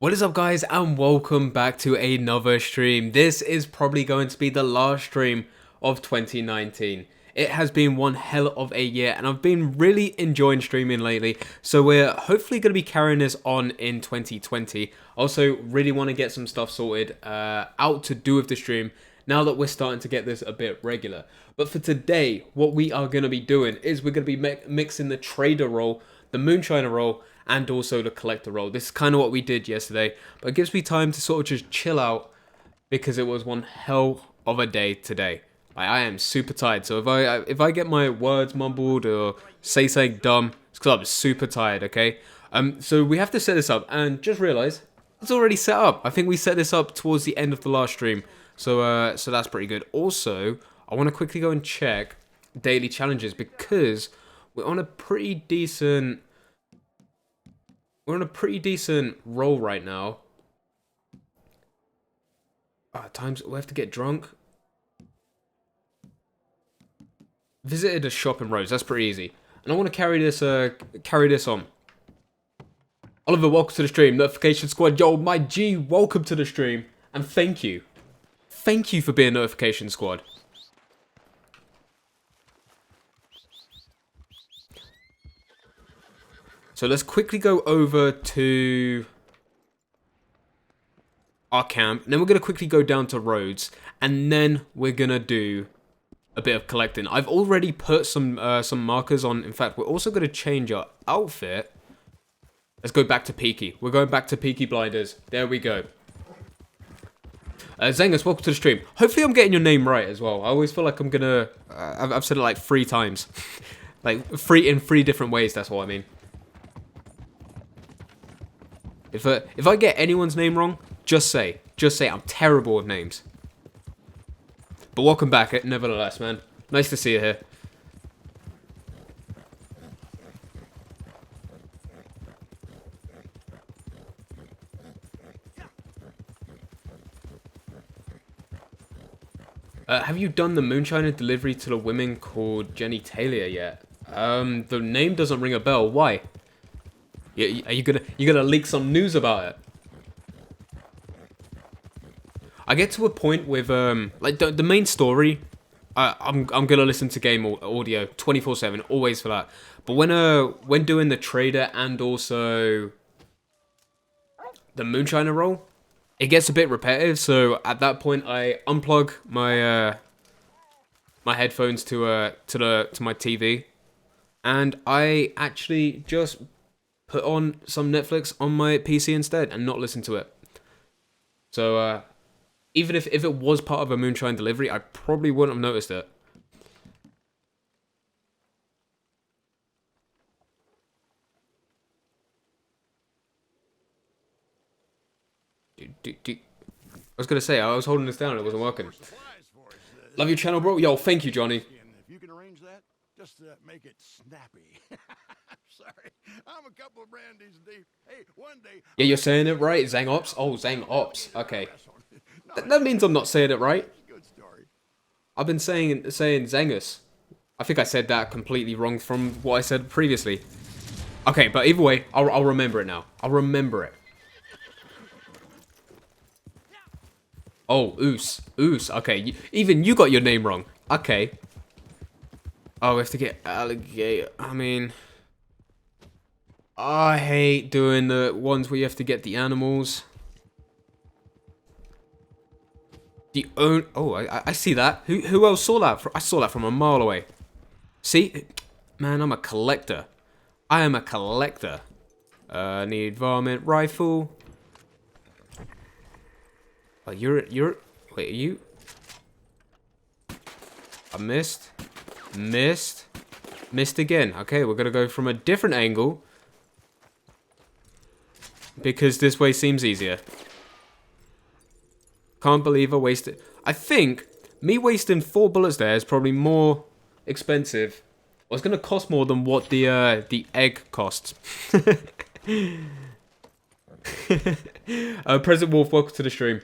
What is up, guys, and welcome back to another stream. This is probably going to be the last stream of 2019. It has been one hell of a year and I've been really enjoying streaming lately, so we're hopefully going to be carrying this on in 2020. Also really want to get some stuff sorted out to do with the stream now that we're starting to get this a bit regular. But for today, what we are going to be doing is we're going to be mixing the trader role, the Moonshiner role, and also the collector role. This is kind of what we did yesterday, but it gives me time to sort of just chill out because it was one hell of a day today. I am super tired, so if I get my words mumbled or say something dumb, it's because I'm super tired, okay? So we have to set this up, and just realize it's already set up. I think we set this up towards the end of the last stream, so that's pretty good. Also, I want to quickly go and check daily challenges because we're on a pretty decent roll right now. Times we have to get drunk. Visited a shop in Rhodes. That's pretty easy. And I want to carry this on. Oliver, welcome to the stream. Notification squad. Yo, my G, welcome to the stream. And thank you. Thank you for being notification squad. So let's quickly go over to our camp. And then we're going to quickly go down to Rhodes. And then we're going to do a bit of collecting. I've already put some markers on. In fact, we're also going to change our outfit. Let's go back to Peaky. We're going back to Peaky Blinders. There we go. Zengus, welcome to the stream. Hopefully I'm getting your name right as well. I always feel like I'm going to... I've said it like 3 times. Like, in three different ways, that's what I mean. If I get anyone's name wrong, just say I'm terrible with names. But welcome back, nevertheless, man. Nice to see you here. Have you done the Moonshiner delivery to the women called Jenny Taylor yet? The name doesn't ring a bell. Why? Are you gonna leak some news about it? I get to a point with like the main story. I'm gonna listen to game audio 24/7, always for that. But when doing the trader and also the Moonshiner role, it gets a bit repetitive. So at that point, I unplug my my headphones to my TV, and I actually just put on some Netflix on my PC instead and not listen to it. So even if it was part of a Moonshine delivery, I probably wouldn't have noticed it. I was going to say, I was holding this down and it wasn't working. Love your channel, bro. Yo, thank you, Johnny. If you can arrange that, just make it snappy. Sorry, I'm a couple of brandies deep. Hey, one day... Yeah, you're saying it right. Zang Ops. Oh, Zang Ops. Okay. That means I'm not saying it right. I've been saying Zangus. I think I said that completely wrong from what I said previously. Okay, but either way, I'll remember it now. I'll remember it. Oh, Oos. Okay, even you got your name wrong. Okay. Oh, we have to get alligator. I mean, I hate doing the ones where you have to get the animals. I see that. Who else saw that? I saw that from a mile away. See? Man, I'm a collector. I am a collector. Need varmint rifle. Oh, wait, are you? I missed again. Okay, we're gonna go from a different angle because this way seems easier. Can't believe I wasted... I think me wasting 4 bullets there is probably more expensive. Well, it's going to cost more than what the egg costs. President Wolf, welcome to the stream.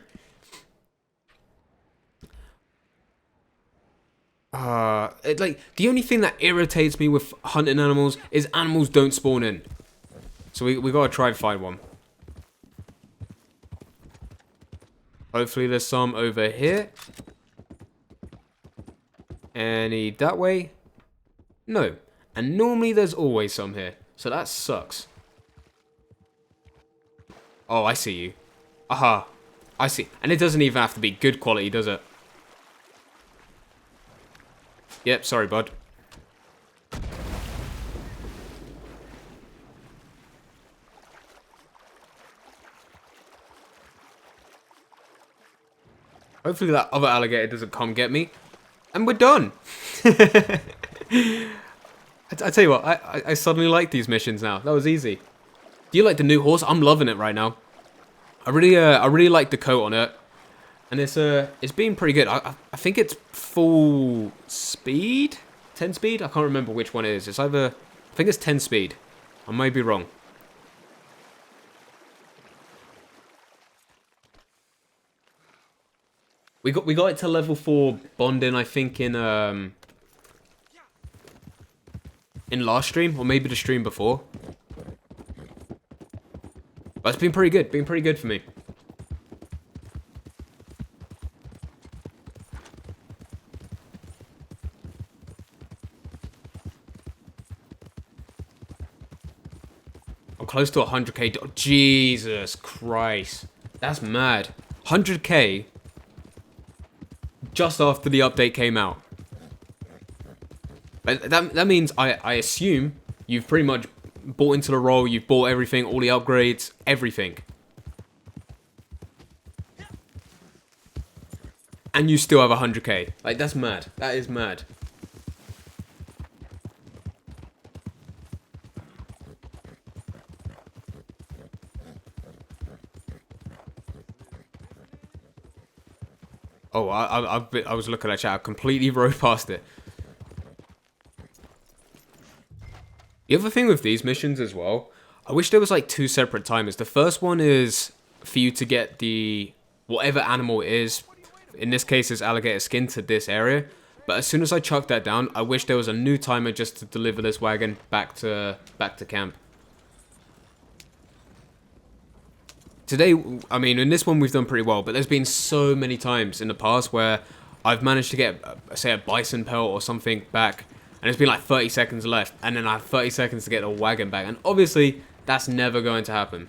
Like, the only thing that irritates me with hunting animals is animals don't spawn in. So we gotta try and find one. Hopefully there's some over here. Any that way? No. And normally there's always some here. So that sucks. Oh, I see you. Aha. I see. And it doesn't even have to be good quality, does it? Yep, sorry, bud. Hopefully that other alligator doesn't come get me. And we're done. I tell you what, I suddenly like these missions now. That was easy. Do you like the new horse? I'm loving it right now. I really like the coat on it. And it's been pretty good. I think it's full speed? 10 speed? I can't remember which one it is. It's either, I think it's 10 speed. I might be wrong. We got it to level 4 bonding, I think, in last stream, or maybe the stream before. But it's been pretty good for me. I'm close to 100k. Oh, Jesus Christ. That's mad. 100k just after the update came out. That means I assume you've pretty much bought into the role, you've bought everything, all the upgrades, everything. And you still have 100k. Like, that's mad. That is mad. Oh, I was looking at chat. I completely rode past it. The other thing with these missions as well, I wish there was like 2 separate timers. The first one is for you to get the whatever animal it is. In this case, it's alligator skin to this area. But as soon as I chucked that down, I wish there was a new timer just to deliver this wagon back to camp. Today, I mean, in this one we've done pretty well, but there's been so many times in the past where I've managed to get, say, a bison pelt or something back, and it's been like 30 seconds left, and then I have 30 seconds to get a wagon back, and obviously, that's never going to happen.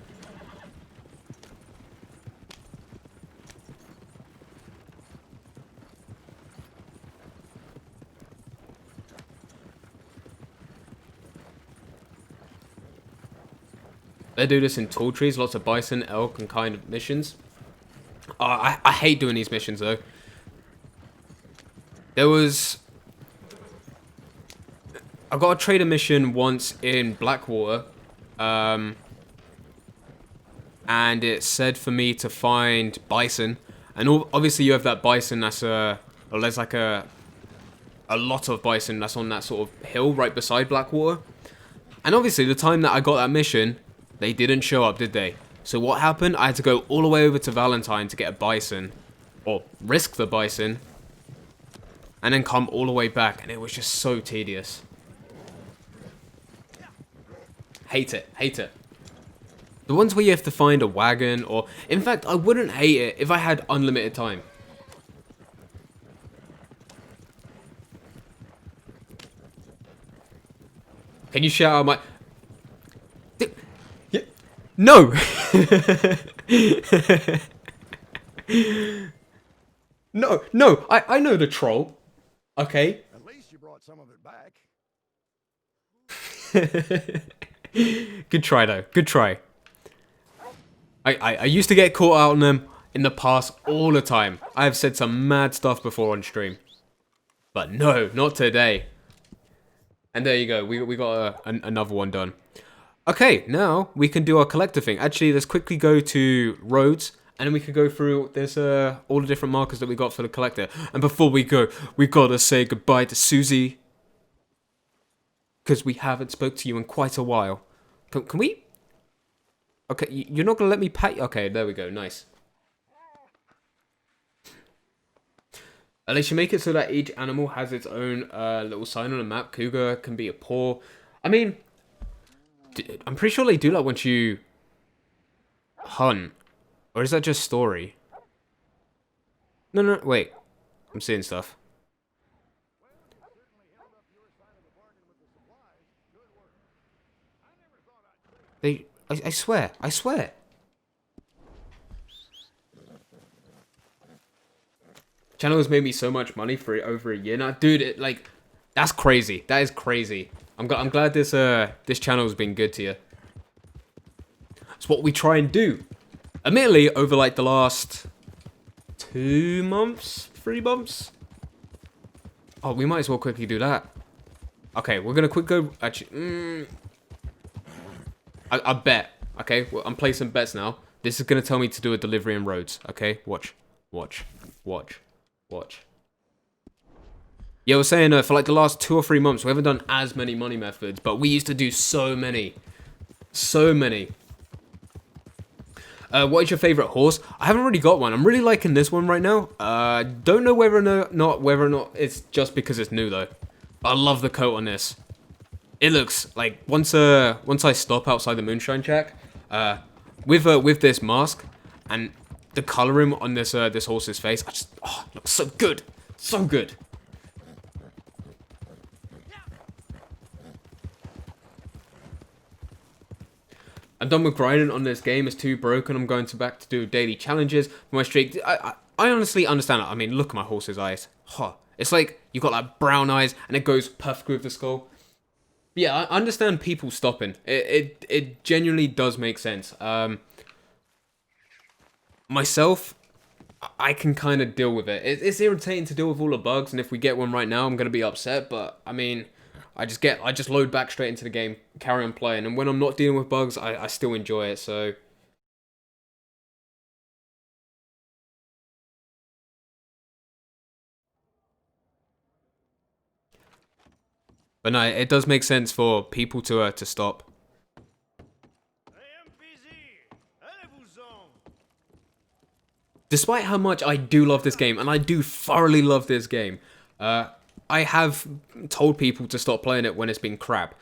They do this in tall trees, lots of bison, elk, and kind of missions. I hate doing these missions, though. There was... I got a trader mission once in Blackwater. And it said for me to find bison. And obviously you have that bison that's or there's like a lot of bison that's on that sort of hill right beside Blackwater. And obviously the time that I got that mission... They didn't show up, did they? So what happened? I had to go all the way over to Valentine to get a bison. Or risk the bison. And then come all the way back. And it was just so tedious. Hate it. Hate it. The ones where you have to find a wagon or... In fact, I wouldn't hate it if I had unlimited time. Can you shout out my... No! No, I know the troll. Okay? At least you brought some of it back. Good try, though. Good try. I used to get caught out on them in the past all the time. I have said some mad stuff before on stream. But no, not today. And there you go. We got another one done. Okay, now we can do our collector thing. Actually, let's quickly go to roads, and then we can go through this all the different markers that we got for the collector. And before we go, we gotta say goodbye to Susie, because we haven't spoke to you in quite a while. Can we? Okay, you're not gonna let me pet you? Okay, there we go. Nice. They should make it so that each animal has its own little sign on a map. Cougar can be a paw. I mean... I'm pretty sure they do that once you hunt. Or is that just story? No, no, wait. I'm seeing stuff. I swear, I swear. Channel has made me so much money for over a year now, dude. Like, that's crazy. That is crazy. I'm glad this channel has been good to you. It's what we try and do. Admittedly, over like the last 2 months, 3 months. Oh, we might as well quickly do that. Okay, we're gonna quick go. Actually, I bet. Okay, well, I'm placing bets now. This is gonna tell me to do a delivery in roads. Okay, watch, watch, watch, watch. Yeah, I was saying for like the last 2 or 3 months, we haven't done as many money methods, but we used to do so many, so many. What is your favorite horse? I haven't really got one. I'm really liking this one right now. Don't know whether or not it's just because it's new though. I love the coat on this. It looks like once I stop outside the Moonshine track, with this mask and the coloring on this this horse's face, it looks so good, so good. I'm done with grinding on this game. It's too broken. I'm going back to do daily challenges for my streak. I honestly understand it. I mean, look at my horse's eyes. Huh. It's like you got like brown eyes and it goes perfectly with the skull. But yeah, I understand people stopping. It genuinely does make sense. Myself, I can kind of deal with it. It's irritating to deal with all the bugs, and if we get one right now, I'm gonna be upset. But I mean, I just load back straight into the game, carry on playing, and when I'm not dealing with bugs, I still enjoy it. So. But no, it does make sense for people to stop. Despite how much I do love this game, and I do thoroughly love this game, I have told people to stop playing it when it's been crap.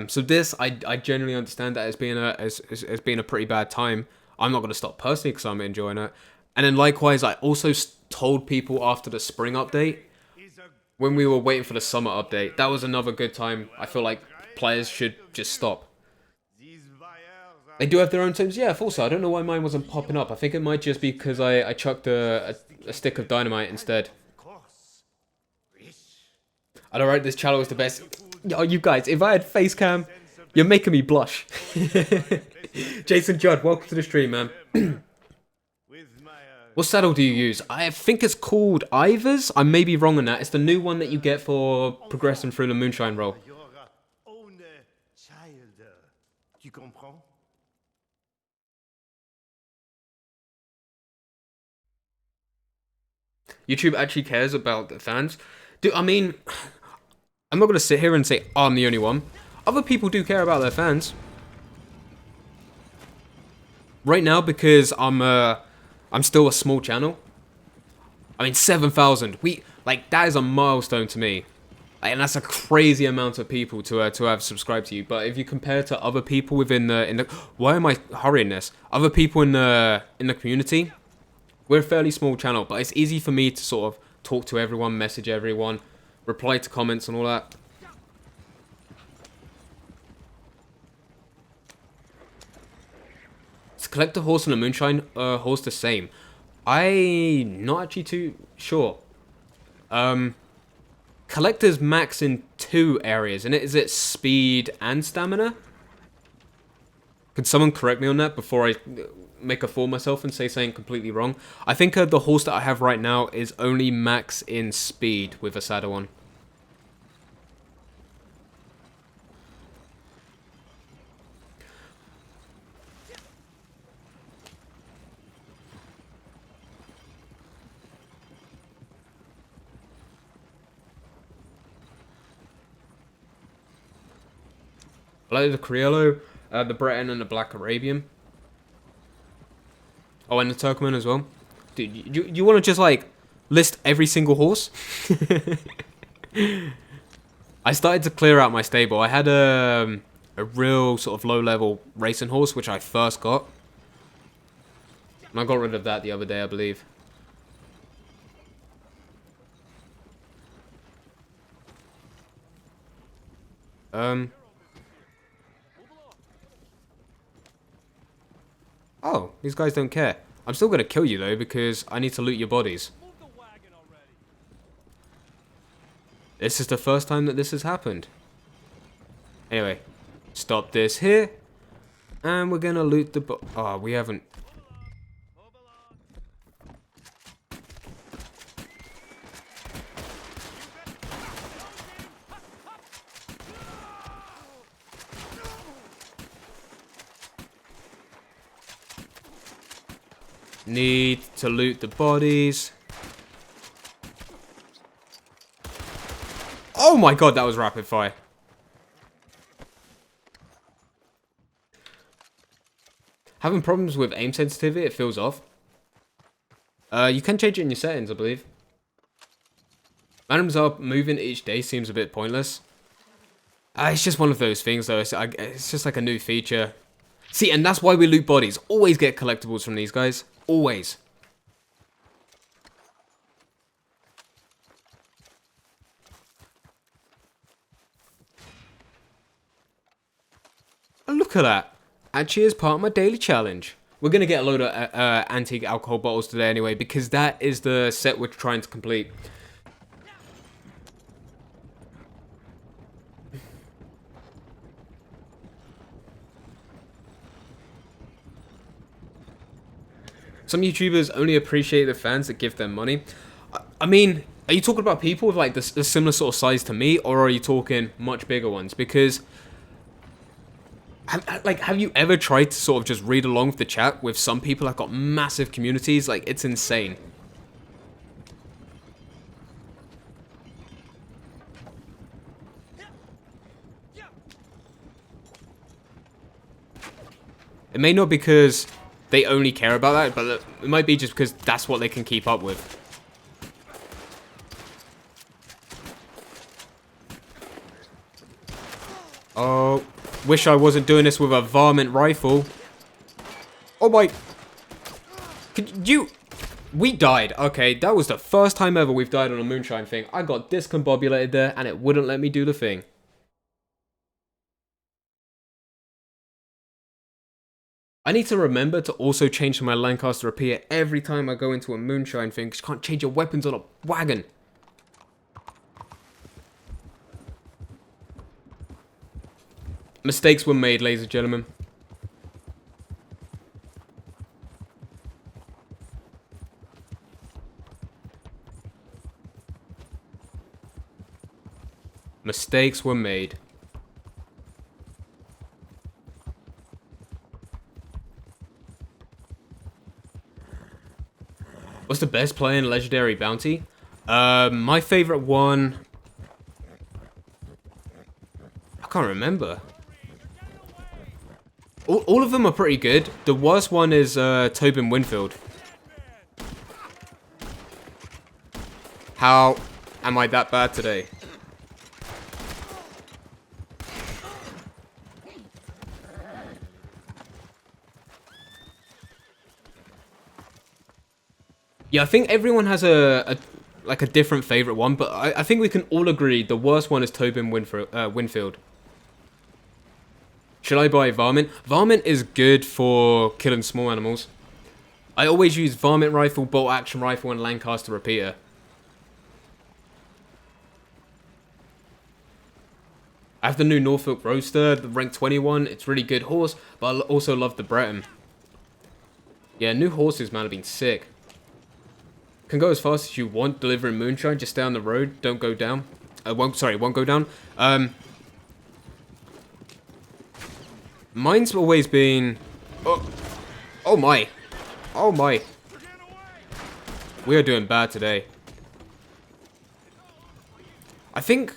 So this, I genuinely understand that it's been a pretty bad time. I'm not going to stop personally because I'm enjoying it. And then likewise, I also told people after the spring update, when we were waiting for the summer update, that was another good time. I feel like players should just stop. They do have their own times. Yeah, also, I don't know why mine wasn't popping up. I think it might just be because I chucked a stick of dynamite instead. Alright, this channel is the best. Oh, you guys, if I had face cam, you're making me blush. Jason Judd, welcome to the stream, man. What saddle do you use? I think it's called Ivers. I may be wrong on that. It's the new one that you get for progressing through the Moonshine role. YouTube actually cares about the fans. Dude, I mean, I'm not going to sit here and say I'm the only one. Other people do care about their fans. Right now, because I'm still a small channel. I mean, 7,000. That is a milestone to me. And that's a crazy amount of people to have subscribed to you. But if you compare to other people within the why am I hurrying this? Other people in the community, we're a fairly small channel, but it's easy for me to sort of talk to everyone, message everyone, reply to comments and all that. Is Collector Horse and a Moonshine horse the same? I'm not actually too sure. Collector's max in 2 areas, and is it speed and stamina? Could someone correct me on that before I make a fool of myself and say something completely wrong? I think the horse that I have right now is only max in speed with a saddle on. I like the Criollo, the Breton, and the Black Arabian. Oh, and the Turkmen as well. Dude, you want to just, like, list every single horse? I started to clear out my stable. I had a real sort of low-level racing horse, which I first got. And I got rid of that the other day, I believe. Oh, these guys don't care. I'm still gonna kill you though because I need to loot your bodies. This is the first time that this has happened. Anyway, stop this here. And we're gonna loot the oh, we haven't. Need to loot the bodies. Oh my god, that was rapid fire. Having problems with aim sensitivity, it feels off. You can change it in your settings, I believe. Randoms up moving each day seems a bit pointless. It's just one of those things though, it's just like a new feature. See, and that's why we loot bodies. Always get collectibles from these guys. Always. And look at that. Actually, as part of my daily challenge. We're going to get a load of antique alcohol bottles today anyway, because that is the set we're trying to complete. Some YouTubers only appreciate the fans that give them money. I mean, are you talking about people with like the similar sort of size to me, or are you talking much bigger ones? Because, have you ever tried to sort of just read along with the chat with some people that got massive communities? Like, it's insane. It may not because they only care about that, but it might be just because that's what they can keep up with. Oh, wish I wasn't doing this with a varmint rifle. Oh my. Could you... We died. Okay, that was the first time ever we've died on a Moonshine thing. I got discombobulated there and it wouldn't let me do the thing. I need to remember to also change my Lancaster repeater every time I go into a Moonshine thing, because you can't change your weapons on a wagon. Mistakes were made, ladies and gentlemen. Mistakes were made. What's the best play in Legendary Bounty? My favorite one... I can't remember. All of them are pretty good. The worst one is Tobin Winfield. How am I that bad today? Yeah, I think everyone has a different favorite one, but I think we can all agree the worst one is Tobin Winfield. Should I buy Varmint? Varmint is good for killing small animals. I always use Varmint rifle, bolt action rifle, and Lancaster repeater. I have the new Norfolk Roadster, the rank 21. It's really good horse, but I also love the Breton. Yeah, new horses, man, have been sick. Can go as fast as you want, delivering Moonshine. Just stay on the road, don't go down. Won't go down. Mine's always been... Oh my. Oh my. We are doing bad today. I think...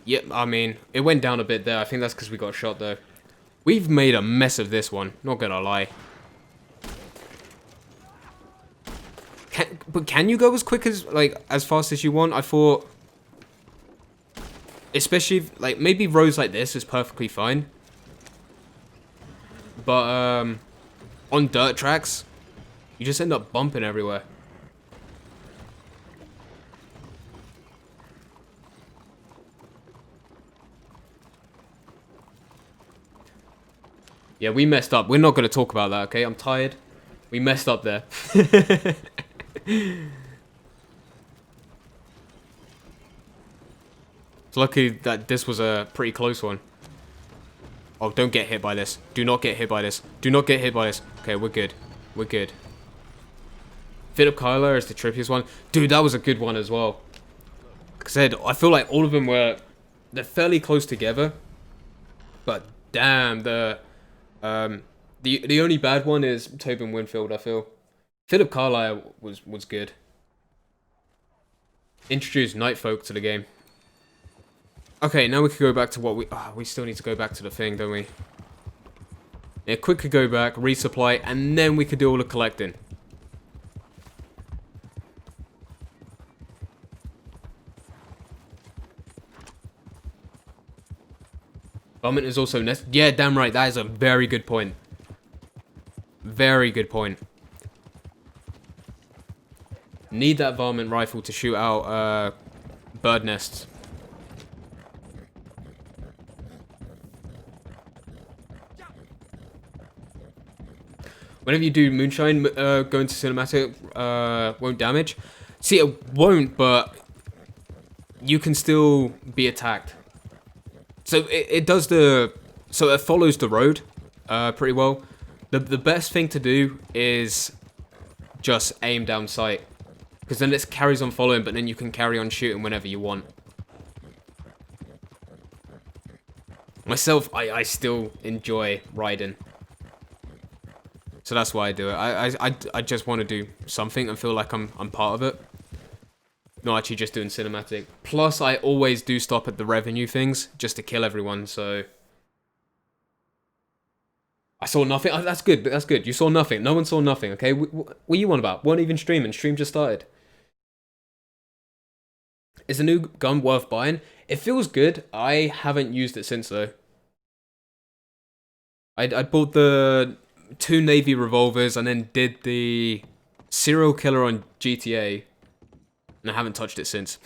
Yeah, I mean, it went down a bit there. I think that's because we got shot, though. We've made a mess of this one, not gonna lie. But can you go as quick as, like, as fast as you want? I thought... Especially, if, like, maybe roads like this is perfectly fine. But, on dirt tracks, you just end up bumping everywhere. Yeah, we messed up. We're not going to talk about that, okay? I'm tired. We messed up there. It's lucky that this was a pretty close one. Oh, don't get hit by this. Do not get hit by this. Do not get hit by this. Okay, we're good. We're good. Philip Kyler is the trippiest one. Dude, that was a good one as well. Like I said, I feel like all of them they're fairly close together. But damn, the only bad one is Tobin Winfield, I feel. Philip Carlisle was good. Introduced Night Folk to the game. Okay, now we can go back to what we still need to go back to the thing, don't we? Yeah, quickly go back, resupply, and then we could do all the collecting. Varmint is also yeah, damn right, that is a very good point. Very good point. Need that varmint rifle to shoot out bird nests. Whenever you do Moonshine, going to cinematic won't damage. See, it won't, but you can still be attacked. So it does so it follows the road pretty well. The best thing to do is just aim down sight, because then it carries on following, but then you can carry on shooting whenever you want. Myself, I still enjoy riding. So that's why I do it. I just want to do something and feel like I'm part of it. Not actually just doing cinematic. Plus, I always do stop at the revenue things just to kill everyone, so... I saw nothing. Oh, that's good. That's good. You saw nothing. No one saw nothing, okay? What are you on about? Weren't even streaming. Stream just started. Is a new gun worth buying? It feels good. I haven't used it since, though. I bought the 2 Navy revolvers and then did the serial killer on GTA, and I haven't touched it since.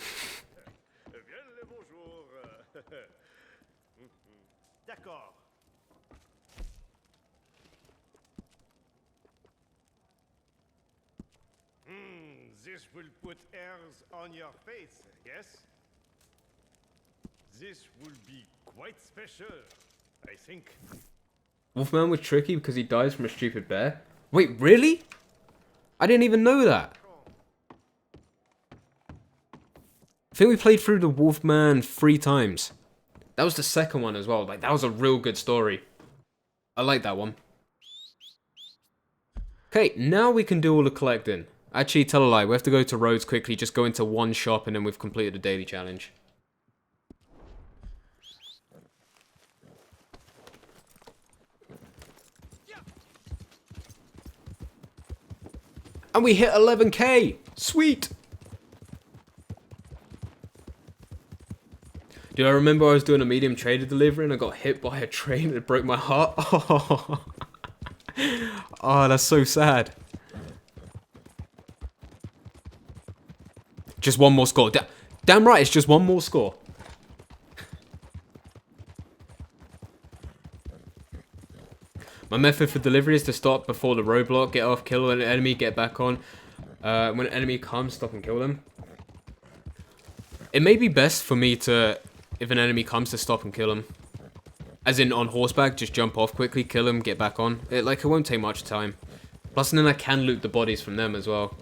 This will put airs on your face, yes? This will be quite special, I think. Wolfman was tricky because he dies from a stupid bear? Wait, really? I didn't even know that. I think we played through the Wolfman 3 times. That was the second one as well. Like, that was a real good story. I like that one. Okay, now we can do all the collecting. Actually, tell a lie. We have to go to Rhodes quickly, just go into one shop, and then we've completed the daily challenge. And we hit 11k! Sweet! Do I remember I was doing a medium trader delivery and I got hit by a train and it broke my heart? Oh, oh, that's so sad. Just one more score. Damn right, it's just one more score. My method for delivery is to stop before the roadblock, get off, kill an enemy, get back on. When an enemy comes, stop and kill them. It may be best for me to, if an enemy comes, to stop and kill them. As in on horseback, just jump off quickly, kill them, get back on. It won't take much time. Plus, then I can loot the bodies from them as well.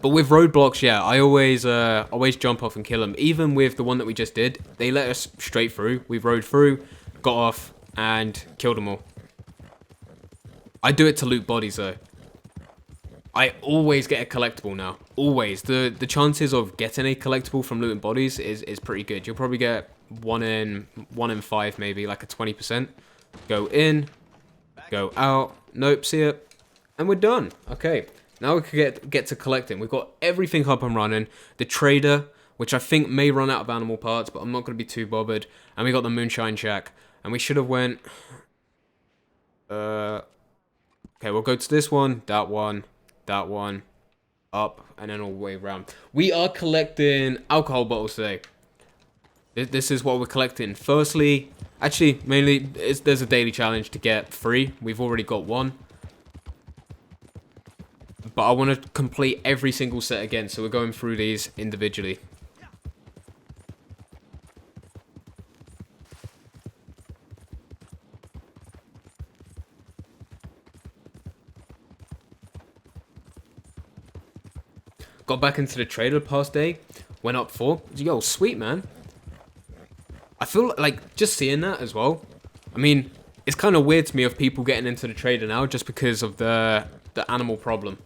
But with roadblocks, yeah, I always jump off and kill them. Even with the one that we just did, they let us straight through. We rode through, got off, and killed them all. I do it to loot bodies though. I always get a collectible now. Always. The chances of getting a collectible from looting bodies is pretty good. You'll probably get 1 in 5 maybe, like a 20%. Go in, go out. Nope, see it. And we're done. Okay. Now we can get to collecting. We've got everything up and running. The trader, which I think may run out of animal parts, but I'm not going to be too bothered. And we got the Moonshine Shack. And we should have went... Okay, we'll go to this one, that one, up, and then all the way around. We are collecting alcohol bottles today. This is what we're collecting. Firstly, Actually, mainly, there's a daily challenge to get 3. We've already got 1. But I want to complete every single set again, so we're going through these individually. Got back into the trader the past day. Went up 4. Yo, sweet, man. I feel like just seeing that as well. I mean, it's kind of weird to me of people getting into the trader now just because of the animal problem.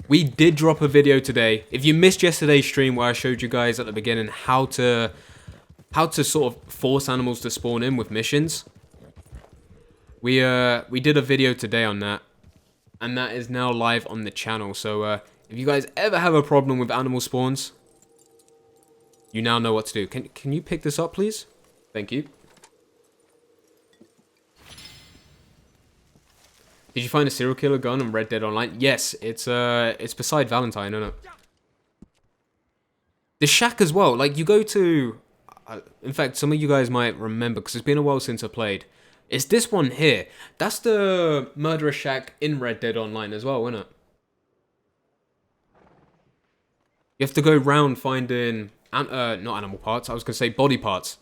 We did drop a video today. If you missed yesterday's stream where I showed you guys at the beginning how to sort of force animals to spawn in with missions, we did a video today on that, and that is now live on the channel. So if you guys ever have a problem with animal spawns, you now know what to do. Can you pick this up, please? Thank you. Did you find a serial killer gun in Red Dead Online? Yes, it's beside Valentine, isn't it? The shack as well. Like, you go to... in fact, some of you guys might remember, because it's been a while since I played. It's this one here. That's the murderer shack in Red Dead Online as well, isn't it? You have to go round finding... not animal parts, I was going to say body parts.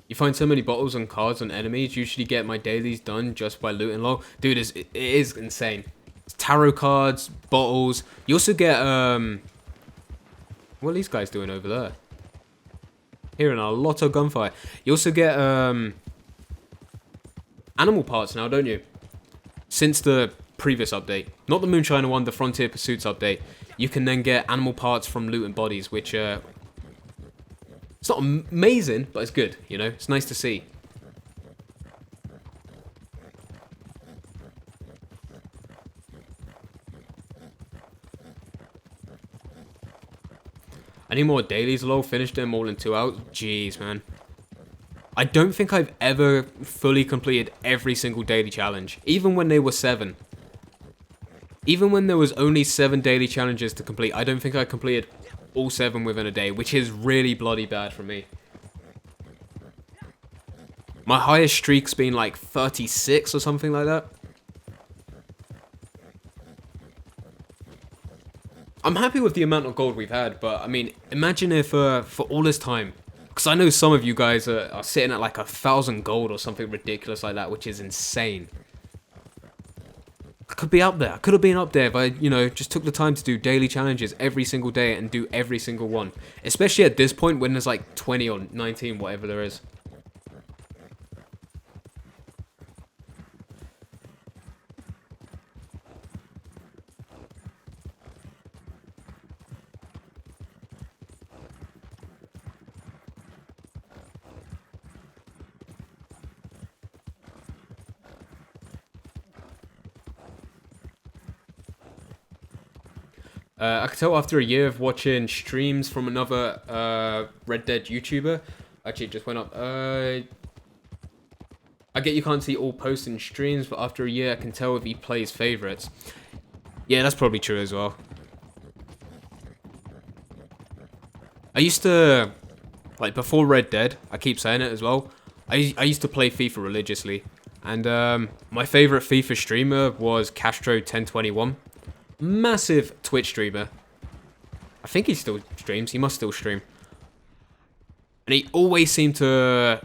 You find so many bottles and cards on enemies. Usually get my dailies done just by looting low. Dude, it is insane. It's tarot cards, bottles. You also get, what are these guys doing over there? Hearing a lot of gunfire. You also get, animal parts now, don't you? Since the previous update. Not the Moonshiner one, the Frontier Pursuits update. You can then get animal parts from looting bodies, which, it's not amazing, but it's good, you know? It's nice to see. I need more dailies, lol. Finished them all in 2 hours. Jeez, man. I don't think I've ever fully completed every single daily challenge. Even when they were 7. Even when there was only 7 daily challenges to complete, I don't think I completed all 7 within a day, which is really bloody bad for me. My highest streak's been like 36 or something like that. I'm happy with the amount of gold we've had, but I mean, imagine if for all this time, because I know some of you guys are sitting at like 1,000 gold or something ridiculous like that, which is insane. I could be up there. I could have been up there if I, you know, just took the time to do daily challenges every single day and do every single one. Especially at this point when there's like 20 or 19, whatever there is. I could tell after a year of watching streams from another Red Dead YouTuber. Actually, it just went up. I get you can't see all posts and streams, but after a year I can tell if he plays favorites. Yeah, that's probably true as well. I used to, like before Red Dead, I keep saying it as well, I used to play FIFA religiously. And my favorite FIFA streamer was Castro1021. Massive Twitch streamer. I think he still streams. He must still stream. And he always seemed to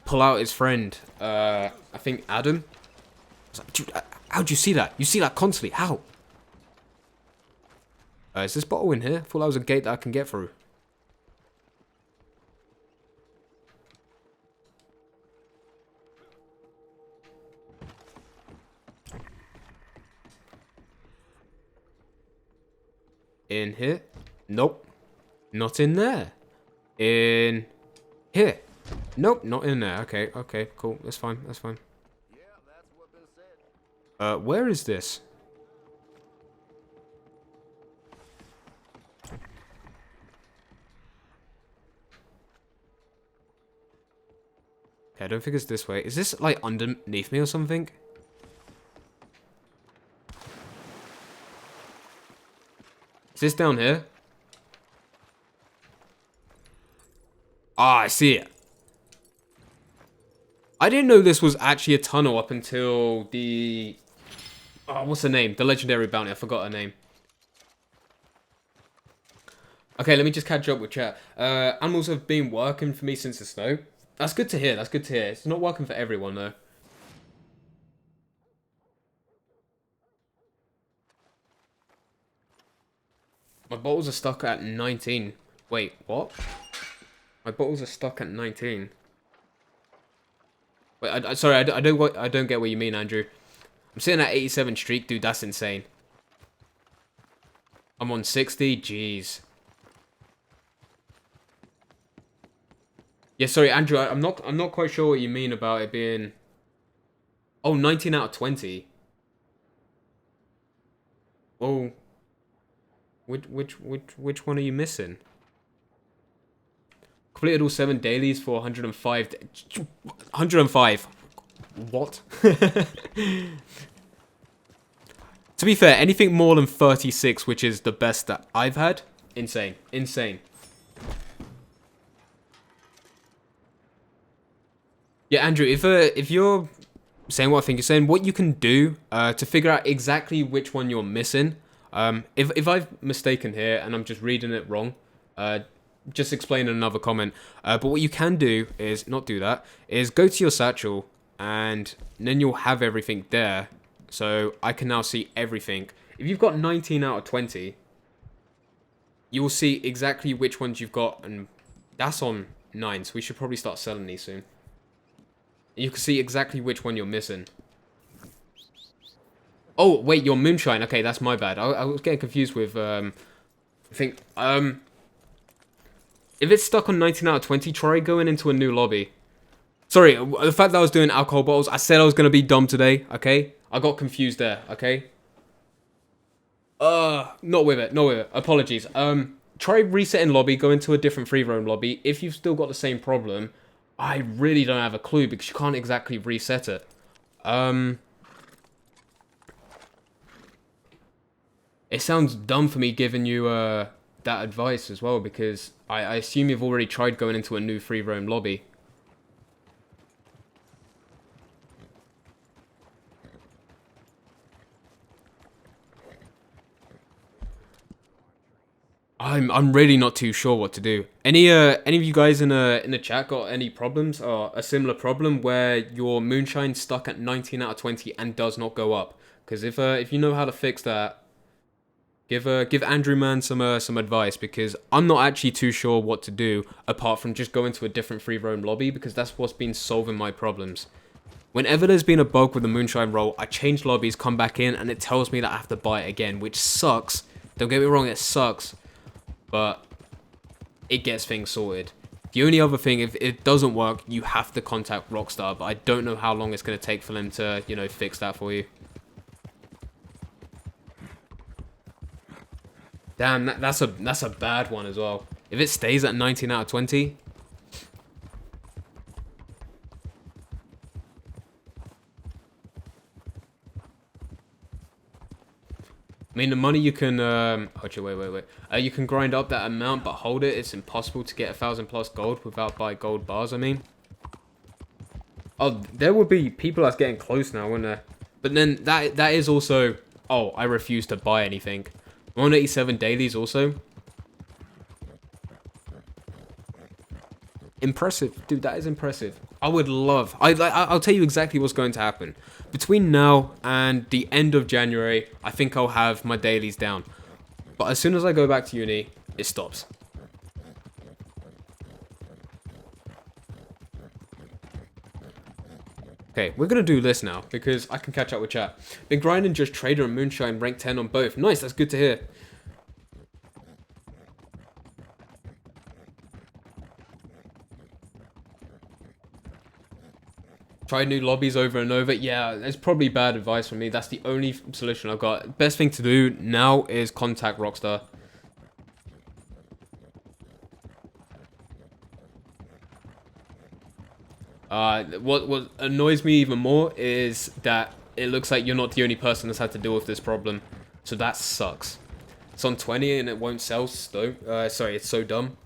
pull out his friend. I think Adam. I was like, dude, how'd you see that? You see that constantly. How? Is this bottle in here? I thought that was a gate that I can get through. In here? Nope. Not in there. In here? Nope, not in there. Okay, okay, cool. That's fine, that's fine. Yeah, that's what they said. Where is this? Okay, I don't think it's this way. Is this, like, underneath me or something? Is this down here? Ah, I see it. I didn't know this was actually a tunnel up until the... Oh, what's her name? The legendary bounty. I forgot her name. Okay, let me just catch up with chat. Animals have been working for me since the snow. That's good to hear. That's good to hear. It's not working for everyone, though. My bottles are stuck at 19. Wait, what? My bottles are stuck at 19. Wait, sorry, I don't get what you mean, Andrew. I'm sitting at 87 streak, dude. That's insane. I'm on 60. Jeez. Yeah, sorry, Andrew. I'm not quite sure what you mean about it being. Oh, 19 out of 20. Oh. Which one are you missing? Completed all 7 dailies for 105. 105. What? To be fair, anything more than 36, which is the best that I've had, insane. Insane. Yeah, Andrew, if you're saying what I think you're saying, what you can do to figure out exactly which one you're missing, if I've mistaken here and I'm just reading it wrong, just explain in another comment. But what you can do is not do that. Is go to your satchel and then you'll have everything there. So I can now see everything. If you've got 19 out of 20, you will see exactly which ones you've got, and that's on 9. So we should probably start selling these soon. You can see exactly which one you're missing. Oh, wait, you're Moonshine. Okay, that's my bad. I was getting confused with, I think, if it's stuck on 19 out of 20, try going into a new lobby. Sorry, the fact that I was doing alcohol bottles, I said I was going to be dumb today, okay? I got confused there, okay? Not with it. Apologies. Try resetting lobby, go into a different free roam lobby. If you've still got the same problem, I really don't have a clue because you can't exactly reset it. It sounds dumb for me giving you that advice as well because I assume you've already tried going into a new free roam lobby. I'm really not too sure what to do. Any of you guys in the chat got any problems or a similar problem where your Moonshine's stuck at 19 out of 20 and does not go up? Because if you know how to fix that, give Andrew man some advice because I'm not actually too sure what to do apart from just going to a different free roam lobby because that's what's been solving my problems. Whenever there's been a bug with the Moonshine roll, I change lobbies, come back in, and it tells me that I have to buy it again, which sucks. Don't get me wrong, it sucks. But it gets things sorted. The only other thing, if it doesn't work, you have to contact Rockstar. But I don't know how long it's going to take for them to, you know, fix that for you. Damn, that's a bad one as well. If it stays at 19 out of 20... I mean, the money you can, wait. You can grind up that amount, but hold it. It's impossible to get 1,000+ gold without buying gold bars, I mean. Oh, there will be people that's getting close now, wouldn't there? But then, that is also... Oh, I refuse to buy anything. 187 dailies also. Impressive. Dude, that is impressive. I would love... I'll tell you exactly what's going to happen. Between now and the end of January, I think I'll have my dailies down. But as soon as I go back to uni, it stops. Okay, we're going to do this now, because I can catch up with chat. Been grinding just Trader and Moonshine, rank 10 on both. Nice, that's good to hear. Try new lobbies over and over. Yeah, it's probably bad advice from me. That's the only solution I've got. Best thing to do now is contact Rockstar. What annoys me even more is that it looks like you're not the only person that's had to deal with this problem. So that sucks. It's on 20 and it won't sell, so, sorry, it's so dumb.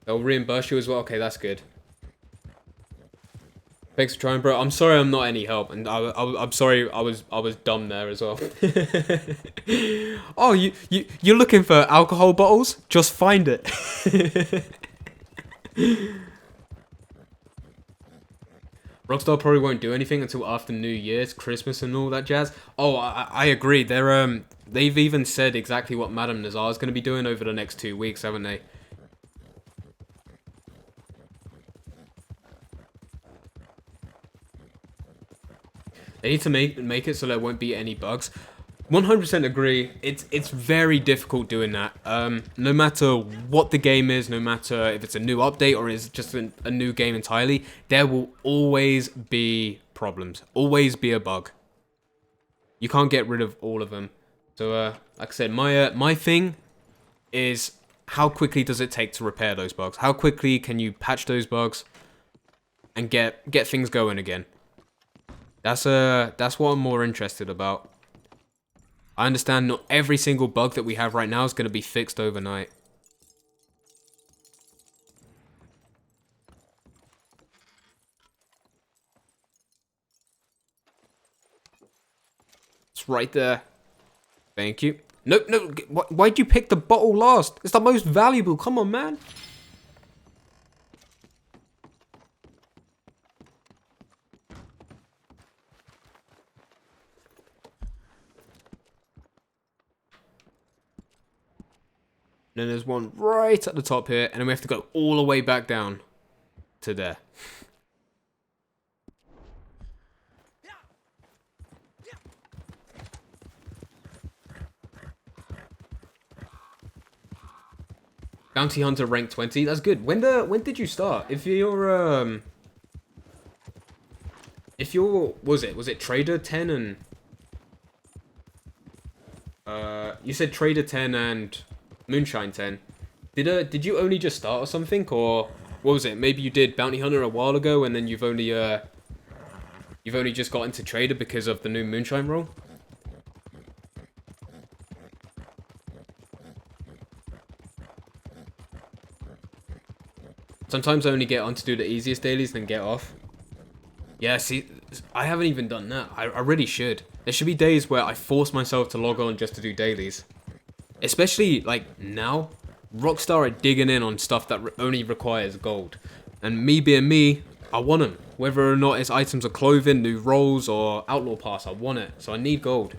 They'll reimburse you as well. Okay, that's good. Thanks for trying, bro. I'm sorry I'm not any help, and I'm sorry I was dumb there as well. Oh, you're looking for alcohol bottles? Just find it. Rockstar probably won't do anything until after New Year's, Christmas, and all that jazz. Oh, I agree. They've even said exactly what Madame Nazar is going to be doing over the next 2 weeks, haven't they? They need to make it so there won't be any bugs. 100% agree. It's very difficult doing that. No matter what the game is, no matter if it's a new update or is just a new game entirely, there will always be problems. Always be a bug. You can't get rid of all of them. So, like I said, my thing is how quickly does it take to repair those bugs? How quickly can you patch those bugs and get things going again? That's what I'm more interested about. I understand not every single bug that we have right now is going to be fixed overnight. It's right there. Thank you. No, why'd you pick the bottle last? It's the most valuable. Come on, man. And then there's one right at the top here, and then we have to go all the way back down to there. Bounty Hunter rank 20. That's good. When did you start? If you're was it Trader 10 and you said Trader 10 and Moonshine 10. Did you only just start or something, or what was it? Maybe you did Bounty Hunter a while ago and then you've only just got into Trader because of the new Moonshine role? Sometimes I only get on to do the easiest dailies, then get off. Yeah, see, I haven't even done that. I really should. There should be days where I force myself to log on just to do dailies. Especially, like, now, Rockstar are digging in on stuff that only requires gold. And me being me, I want them. Whether or not it's items of clothing, new roles, or Outlaw Pass, I want it. So I need gold.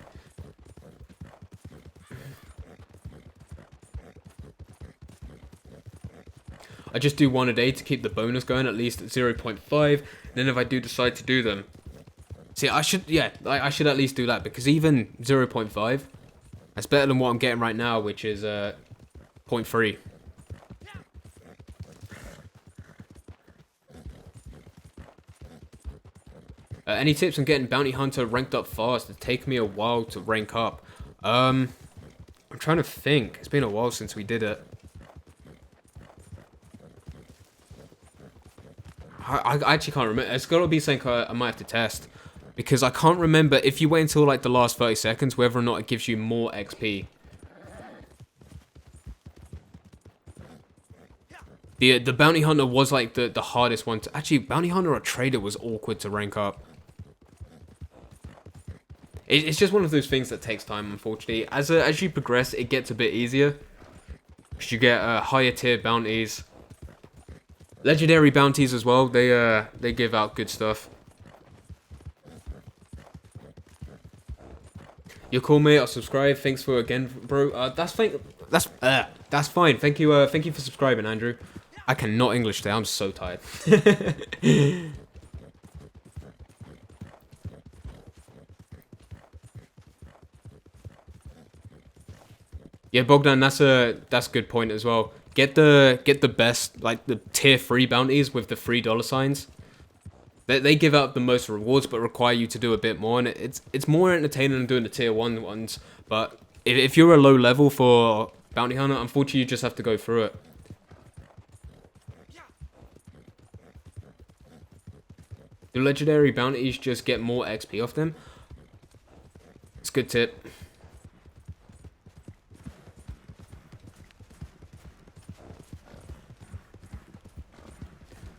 I just do one a day to keep the bonus going, at least at 0.5. Then if I do decide to do them... See, I should at least do that, because even 0.5... That's better than what I'm getting right now, which is 0.3. Any tips on getting Bounty Hunter ranked up fast? It takes me a while to rank up. I'm trying to think. It's been a while since we did it. I actually can't remember. It's got to be something I might have to test. Because I can't remember if you wait until like the last 30 seconds, whether or not it gives you more XP. The Bounty Hunter was like the hardest one to... Actually, Bounty Hunter or Trader was awkward to rank up. It's just one of those things that takes time, unfortunately. As you progress, it gets a bit easier. Because you get higher tier bounties. Legendary bounties as well. They give out good stuff. You're cool, mate. I'll subscribe. Thanks for again, bro. That's fine. That's fine. Thank you for subscribing, Andrew. I cannot English today. I'm so tired. Yeah, Bogdan, that's a good point as well. Get the best, like the tier 3 bounties with the $3 signs. They give out the most rewards, but require you to do a bit more, and it's more entertaining than doing the tier 1 ones. But if you're a low level for Bounty Hunter, unfortunately you just have to go through it. Do legendary bounties just get more XP off them? It's a good tip.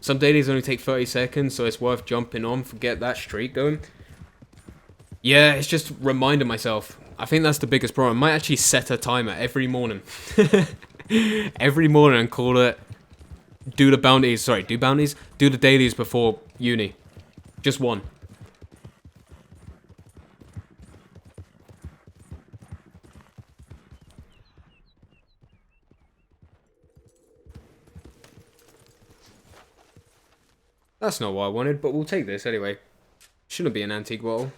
Some dailies only take 30 seconds, so it's worth jumping on to get that streak going. Yeah, it's just reminding myself. I think that's the biggest problem. I might actually set a timer every morning. Every morning and call it, do the bounties, sorry, do bounties? Do the dailies before uni. Just one. That's not what I wanted, but we'll take this anyway. Shouldn't be an antique bottle.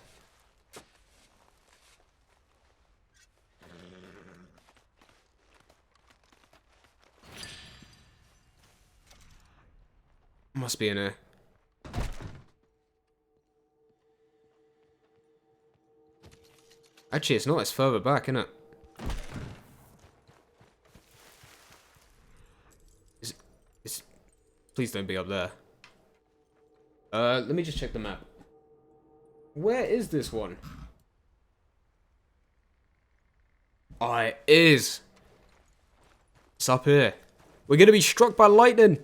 Must be in here. Actually, it's not. It's further back, isn't it? Please don't be up there. Let me just check the map. Where is this one? Oh, it is. It's up here. We're gonna be struck by lightning.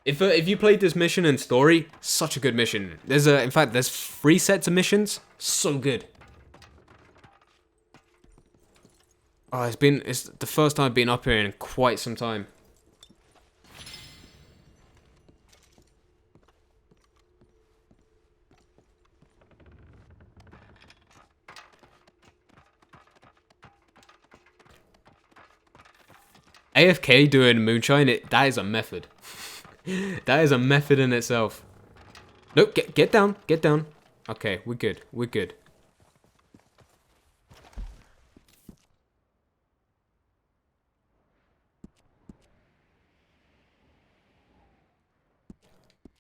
If you played this mission in story, such a good mission. In fact, there's 3 sets of missions. So good. Oh, it's the first time I've been up here in quite some time. AFK doing Moonshine, that is a method. That is a method in itself. Nope, get down, get down. Okay, we're good, we're good.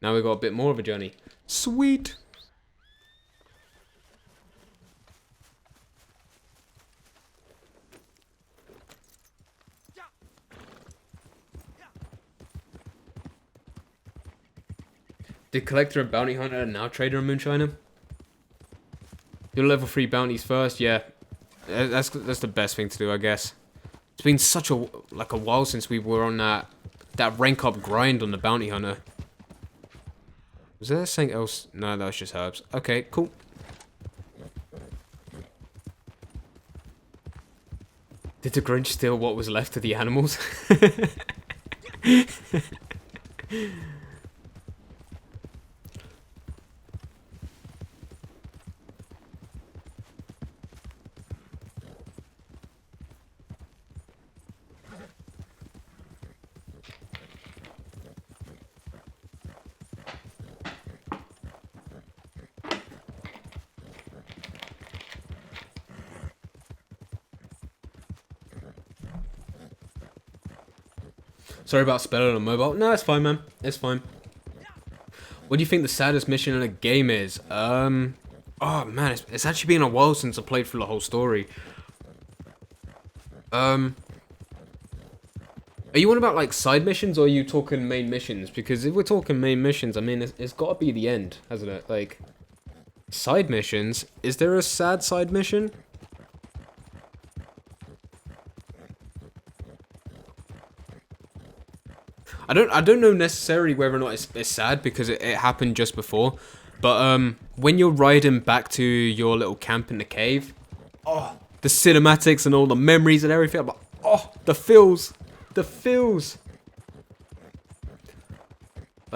Now we've got a bit more of a journey. Sweet. Did Collector and Bounty Hunter and now Trader and Moonshiner? Do level 3 bounties first, yeah. That's the best thing to do, I guess. It's been such a while since we were on that rank up grind on the Bounty Hunter. Was there something else? No, that was just herbs. Okay, cool. Did the Grinch steal what was left of the animals? Sorry about spelling on mobile. No, it's fine, man. It's fine. What do you think the saddest mission in a game is? Oh man, it's actually been a while since I played through the whole story. Are you on about like side missions, or are you talking main missions? Because if we're talking main missions, I mean, it's got to be the end, hasn't it? Like, side missions. Is there a sad side mission? I don't know necessarily whether or not it's sad because it happened just before, but when you're riding back to your little camp in the cave, oh, the cinematics and all the memories and everything, I'm like, oh, the feels. But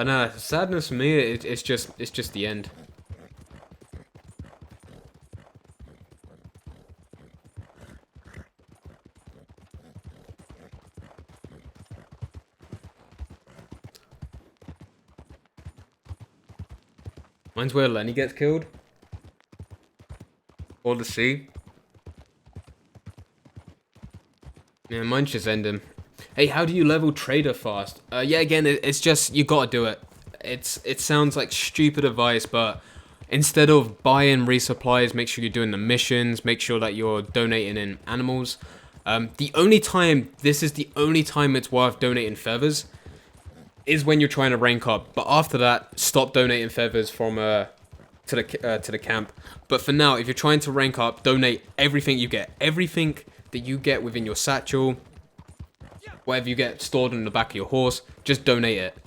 no, sadness for me, it's just the end. Mine's where Lenny gets killed. Or the sea. Yeah, mine's just ending. Hey, how do you level Trader fast? Yeah, again, it's just, you gotta do it. It sounds like stupid advice, but instead of buying resupplies, make sure you're doing the missions, make sure that you're donating in animals. The only time, this is the only time it's worth donating feathers, is when you're trying to rank up. But after that, stop donating feathers from to the camp. But for now, if you're trying to rank up, donate everything you get. Everything that you get within your satchel, whatever you get stored in the back of your horse, just donate it.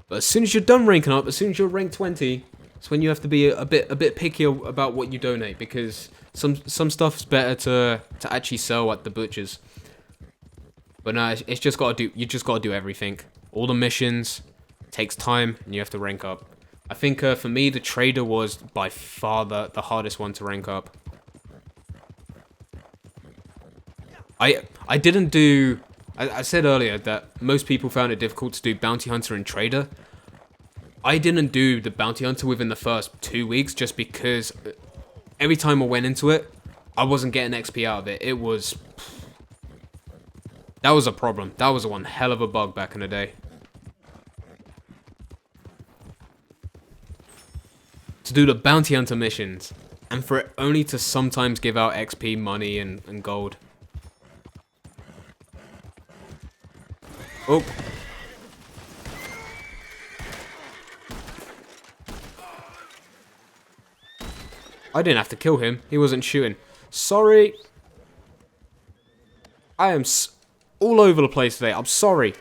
But as soon as you're done ranking up, as soon as you're rank 20, it's when you have to be a bit picky about what you donate, because some stuff's better to actually sell at the butchers. But no, it's just you just gotta do everything. All the missions takes time, and you have to rank up. I think for me, the trader was by far the hardest one to rank up. I didn't do. I said earlier that most people found it difficult to do bounty hunter and trader. I didn't do the bounty hunter within the first 2 weeks just because every time I went into it, I wasn't getting XP out of it. That was a problem. That was one hell of a bug back in the day. To do the bounty hunter missions, and for it only to sometimes give out XP, money, and gold. Oh. I didn't have to kill him. He wasn't shooting. Sorry. I am all over the place today. I'm sorry.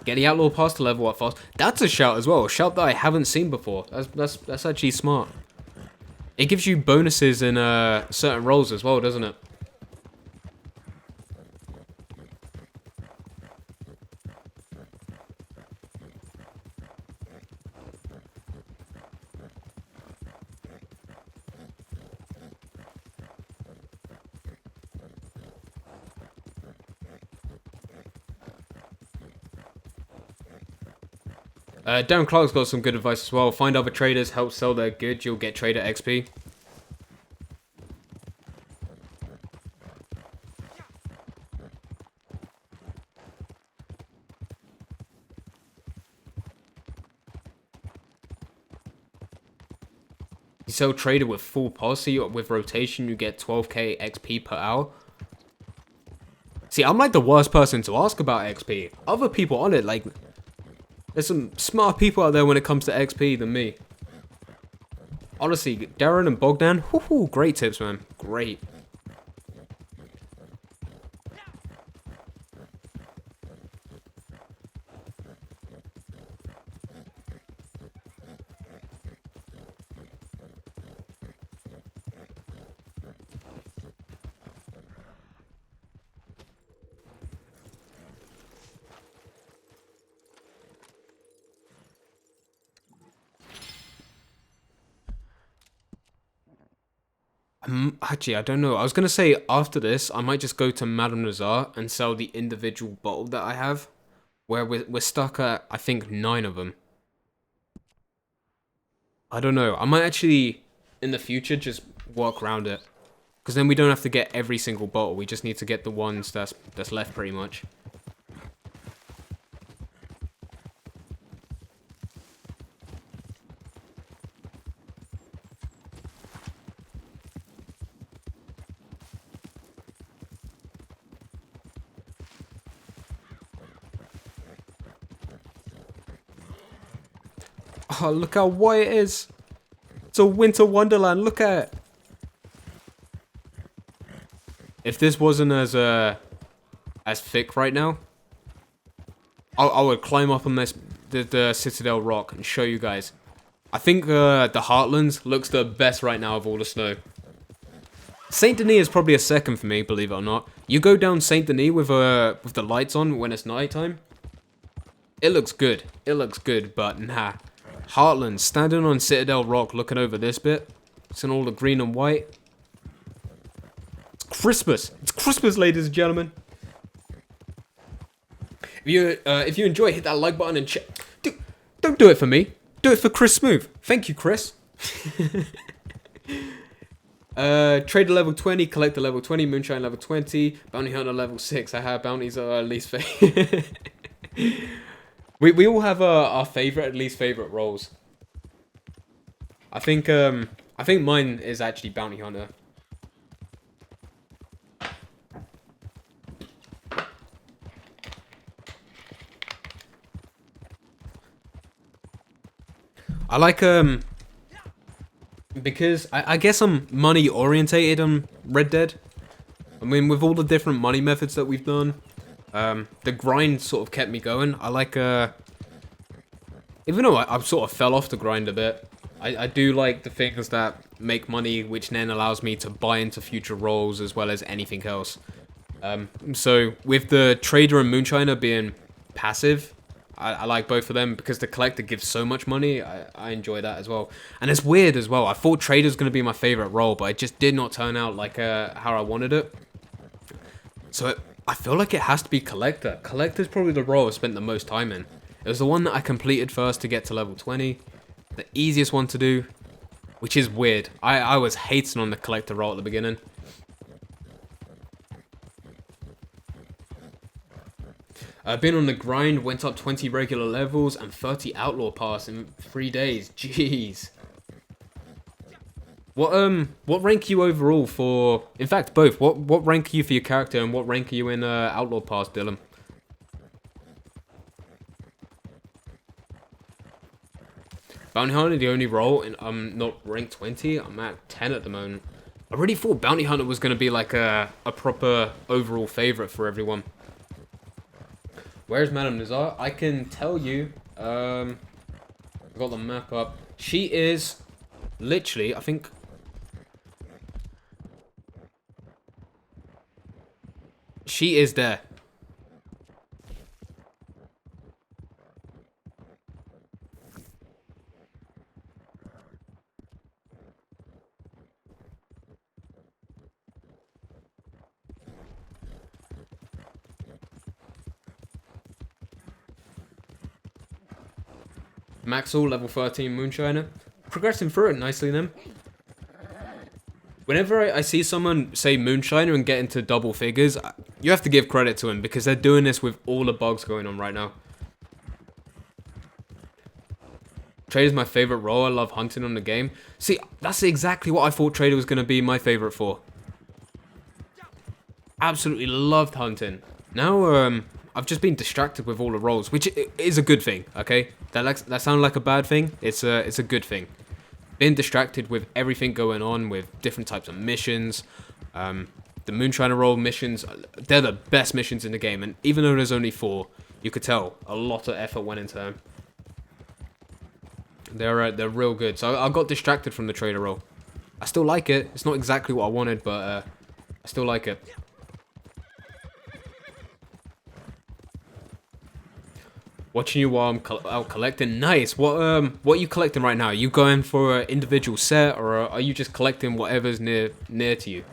Get the outlaw pass to level up fast. That's a shout as well. A shout that I haven't seen before. That's actually smart. It gives you bonuses in certain roles as well, doesn't it? Darren Clark's got some good advice as well. Find other traders, help sell their goods, you'll get trader XP. You sell trader with full posse, or with rotation you get 12k XP per hour. See, I'm like the worst person to ask about XP. Other people on it, like... There's some smart people out there when it comes to XP than me. Honestly, Darren and Bogdan, whoo, great tips, man. Great. Actually, I don't know. I was going to say after this, I might just go to Madame Nazar and sell the individual bottle that I have. Where we're stuck at, I think, 9 of them. I don't know. I might actually, in the future, just work around it. Because then we don't have to get every single bottle. We just need to get the ones that's left, pretty much. Oh, look how white it is. It's a winter wonderland. Look at it. If this wasn't as thick right now, I would climb up on the Citadel Rock and show you guys. I think the Heartlands looks the best right now of all the snow. Saint Denis is probably a second for me, believe it or not. You go down Saint Denis with the lights on when it's nighttime. It looks good. It looks good, but nah. Heartlands, standing on Citadel Rock, looking over this bit. It's in all the green and white. It's Christmas. It's Christmas, ladies and gentlemen. If you enjoy, hit that like button and don't do it for me. Do it for Chris Smooth. Thank you, Chris. Trader level 20, collector level 20, Moonshine level 20, bounty hunter level 6. Bounties are our least favorite. We all have our favorite and least favorite roles. I think mine is actually Bounty Hunter. I like because I guess I'm money orientated on Red Dead. I mean, with all the different money methods that we've done, the grind sort of kept me going. I like even though I sort of fell off the grind a bit, I do like the things that make money, which then allows me to buy into future roles as well as anything else. So with the Trader and Moonshiner being passive, I like both of them because the Collector gives so much money. I enjoy that as well. And it's weird as well. I thought Trader's going to be my favorite role, but it just did not turn out like how I wanted it. So I feel like it has to be Collector. Collector's probably the role I spent the most time in. It was the one that I completed first to get to level 20. The easiest one to do, which is weird. I was hating on the Collector role at the beginning. I've been on the grind, went up 20 regular levels and 30 Outlaw Pass in 3 days. Jeez. What rank are you overall for? In fact, both. What rank are you for your character and what rank are you in Outlaw Pass, Dylan? Bounty Hunter, the only role, and I'm not ranked 20. I'm at 10 at the moment. I really thought Bounty Hunter was going to be like a proper overall favorite for everyone. Where's Madame Nazar? I can tell you. I got the map up. She is literally, I think. She is there. Maxwell, level 13 Moonshiner. Progressing through it nicely then. Whenever I see someone say Moonshiner and get into double figures, you have to give credit to him because they're doing this with all the bugs going on right now. Trader's my favorite role. I love hunting on the game. See, that's exactly what I thought Trader was going to be my favorite for. Absolutely loved hunting. Now, I've just been distracted with all the roles, which is a good thing, okay? That sounded like a bad thing. It's a good thing. Been distracted with everything going on, with different types of missions. The Moonshiner role missions, they're the best missions in the game, and even though there's only 4, you could tell a lot of effort went into them. They're real good. So I got distracted from the Trader role. I still like it. It's not exactly what I wanted, but I still like it. Watching you while I'm out collecting. Nice. What are you collecting right now? Are you going for an individual set, or are you just collecting whatever's near to you?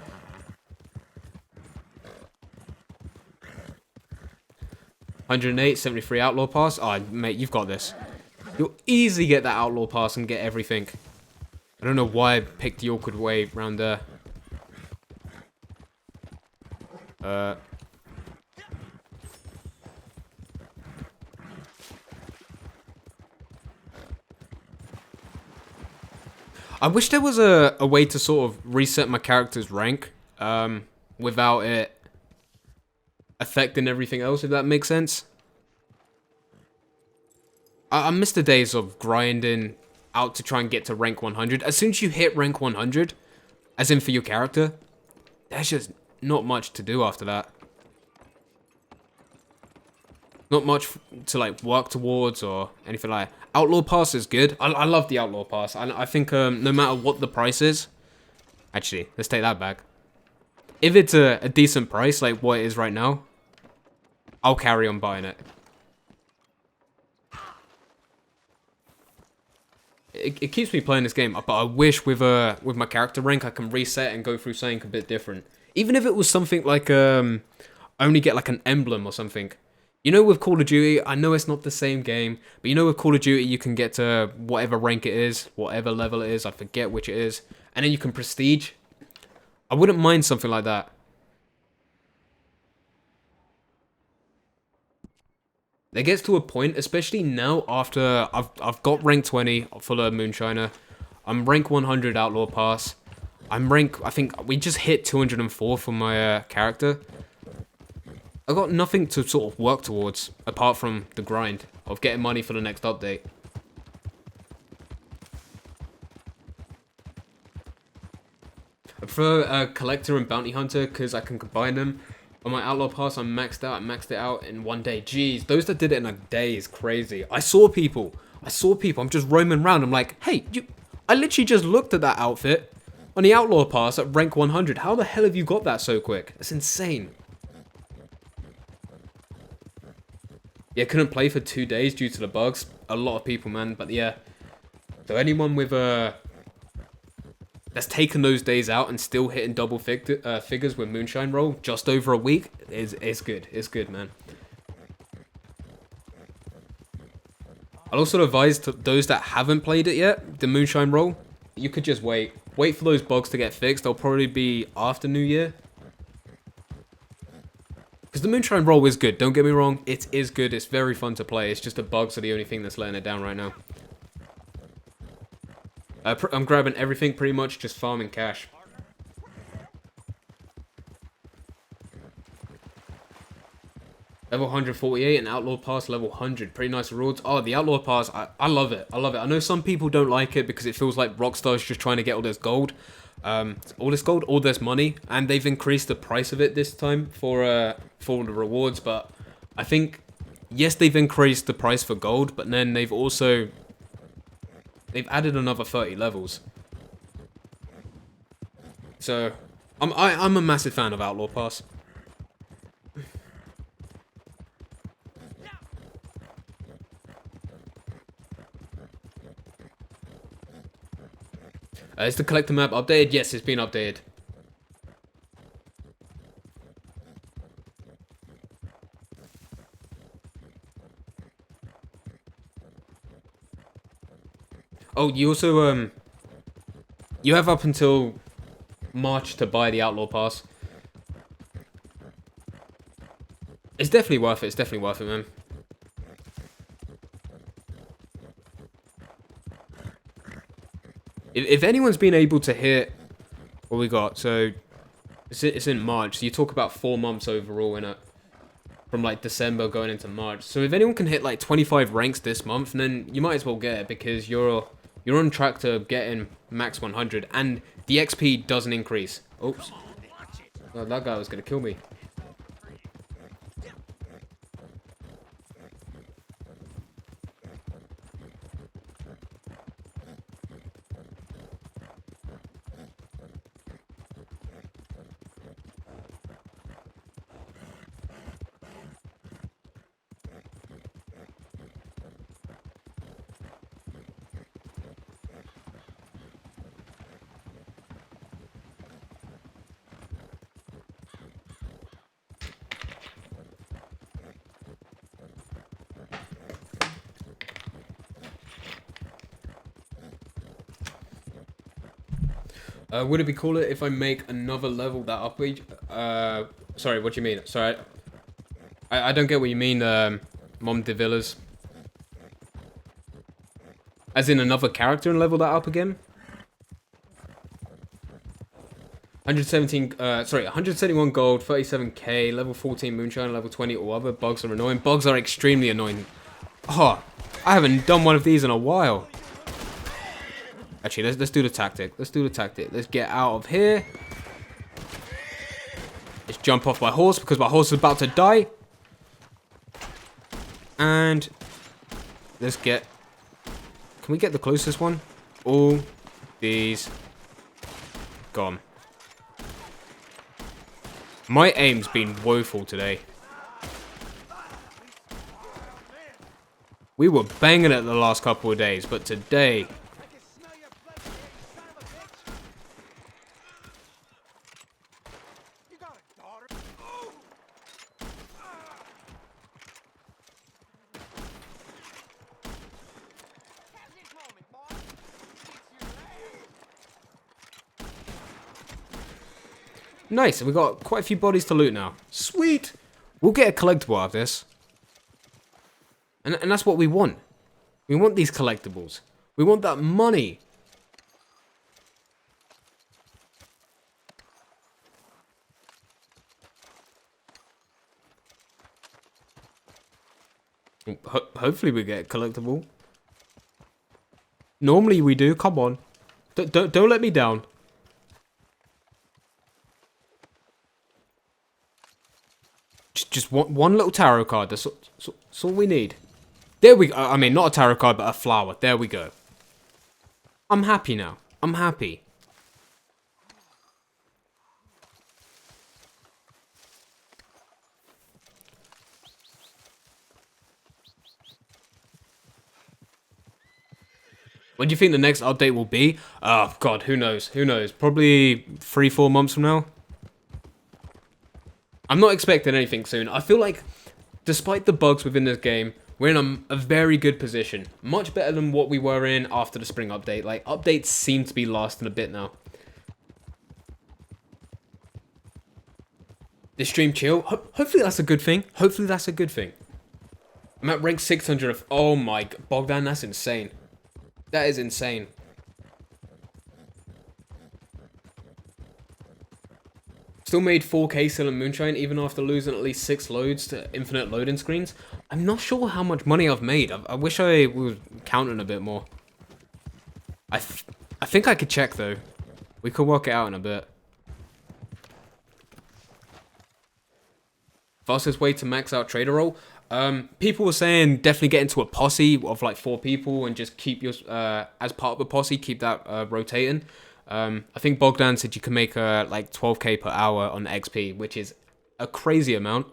$108, 73 Outlaw Pass. Oh, mate, you've got this. You'll easily get that Outlaw Pass and get everything. I don't know why I picked the awkward way around there. I wish there was a way to sort of reset my character's rank without it affecting everything else, if that makes sense. I miss the days of grinding out to try and get to rank 100. As soon as you hit rank 100, as in for your character, there's just not much to do after that. Not much to like work towards or anything like that. Outlaw Pass is good. I love the Outlaw Pass. I think no matter what the price is... Actually, let's take that back. If it's a decent price, like what it is right now, I'll carry on buying it. It keeps me playing this game, but I wish with my character rank I can reset and go through something a bit different. Even if it was something like only get like an emblem or something. You know, with Call of Duty, I know it's not the same game, but you know with Call of Duty you can get to whatever rank it is, whatever level it is, I forget which it is, and then you can prestige. I wouldn't mind something like that. It gets to a point, especially now after I've got rank 20 for the Moonshiner. I'm rank 100 Outlaw Pass. I think we just hit 204 for my character. I got nothing to sort of work towards apart from the grind of getting money for the next update. I prefer Collector and Bounty Hunter because I can combine them. On my Outlaw Pass, I'm maxed out. I maxed it out in one day. Jeez, those that did it in a day is crazy. I saw people. I'm just roaming around. I'm like, hey, I literally just looked at that outfit on the Outlaw Pass at rank 100. How the hell have you got that so quick? That's insane. Yeah, couldn't play for 2 days due to the bugs. A lot of people, man. But yeah. So anyone with that's taken those days out and still hitting double figures with Moonshine roll just over a week is good. It's good, man. I'll also advise to those that haven't played it yet, the Moonshine roll, you could just wait. Wait for those bugs to get fixed. They'll probably be after New Year. Because the Moonshine roll is good. Don't get me wrong. It is good. It's very fun to play. It's just the bugs are the only thing that's letting it down right now. I'm grabbing everything pretty much, just farming cash. Level 148 and Outlaw Pass level 100. Pretty nice rewards. Oh, the Outlaw Pass, I love it. I love it. I know some people don't like it because it feels like Rockstar's just trying to get all this gold. All this money. And they've increased the price of it this time for the rewards. But I think, yes, they've increased the price for gold, but then they've added another 30 levels. So, I'm a massive fan of Outlaw Pass. Is the collector map updated? Yes, it's been updated. Oh, you also, you have up until March to buy the Outlaw Pass. It's definitely worth it. It's definitely worth it, man. If anyone's been able to hit what we got, so it's in March. So you talk about 4 months overall in it, from like December going into March. So if anyone can hit like 25 ranks this month, then you might as well get it because you're on track to getting max 100, and the XP doesn't increase. Oops, oh, that guy was gonna kill me. Would it be cooler if I make another level that upgrade? Sorry, what do you mean? Sorry, I don't get what you mean, Mom de Villas. As in another character and level that up again? 171 gold, 37k, level 14 Moonshine, level 20 all other. Bugs are annoying. Bugs are extremely annoying. Oh, I haven't done one of these in a while. Actually, let's do the tactic. Let's do the tactic. Let's get out of here. Let's jump off my horse because my horse is about to die. And let's get... Can we get the closest one? All these gone. My aim's been woeful today. We were banging it the last couple of days, but today... Nice, we got quite a few bodies to loot now. Sweet! We'll get a collectible out of this. And that's what we want. We want these collectibles. We want that money. Hopefully we get a collectible. Normally we do. Come on. Don't let me down. Just one little tarot card. That's all we need. There we go. I mean, not a tarot card, but a flower. There we go. I'm happy now. I'm happy. When do you think the next update will be? Oh, God, who knows? Who knows? Probably 3-4 months from now? I'm not expecting anything soon. I feel like, despite the bugs within this game, we're in a very good position. Much better than what we were in after the spring update. Like, updates seem to be lasting a bit now. This stream chill. Hopefully that's a good thing. Hopefully that's a good thing. I'm at rank 600 of... Oh my... Bogdan, that's insane. That is insane. Still made 4K still in Moonshine, even after losing at least 6 loads to infinite loading screens. I'm not sure how much money I've made. I wish I was counting a bit more. I think I could check, though. We could work it out in a bit. Fastest way to max out trader roll? People were saying definitely get into a posse of like 4 people and just keep your, as part of the posse, keep that rotating. I think Bogdan said you can make like 12k per hour on XP, which is a crazy amount.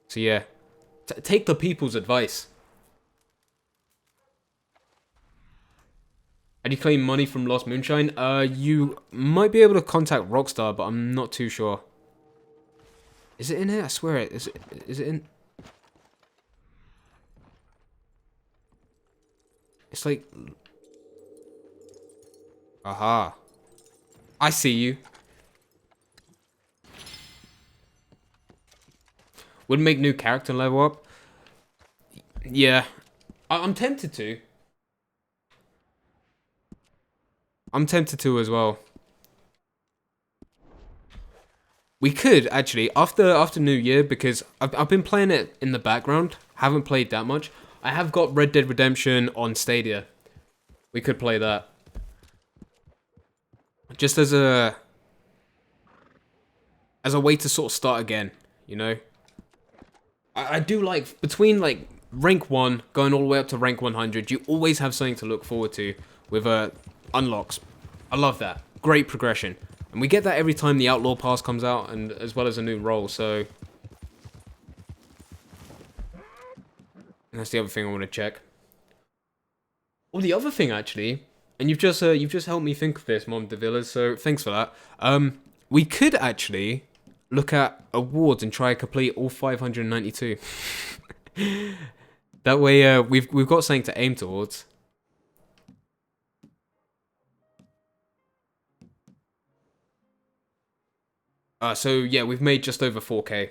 So yeah, take the people's advice. How do you claim money from Lost Moonshine? You might be able to contact Rockstar, but I'm not too sure. Is it in here? I swear it. Is it in? It's like... Aha. I see you. Would make new character level up? Yeah. I'm tempted to. I'm tempted to as well. We could, actually, after New Year, because I've been playing it in the background. Haven't played that much. I have got Red Dead Redemption on Stadia. We could play that. Just as a way to sort of start again, you know? I do like, between like rank 1 going all the way up to rank 100, you always have something to look forward to with unlocks. I love that. Great progression. And we get that every time the Outlaw Pass comes out, and as well as a new role, so... And that's the other thing I want to check. Well, the other thing, actually, and you've just helped me think of this, Mom de Villas, so thanks for that. We could actually look at awards and try to complete all 592. That way, we've got something to aim towards. So yeah, we've made just over 4K.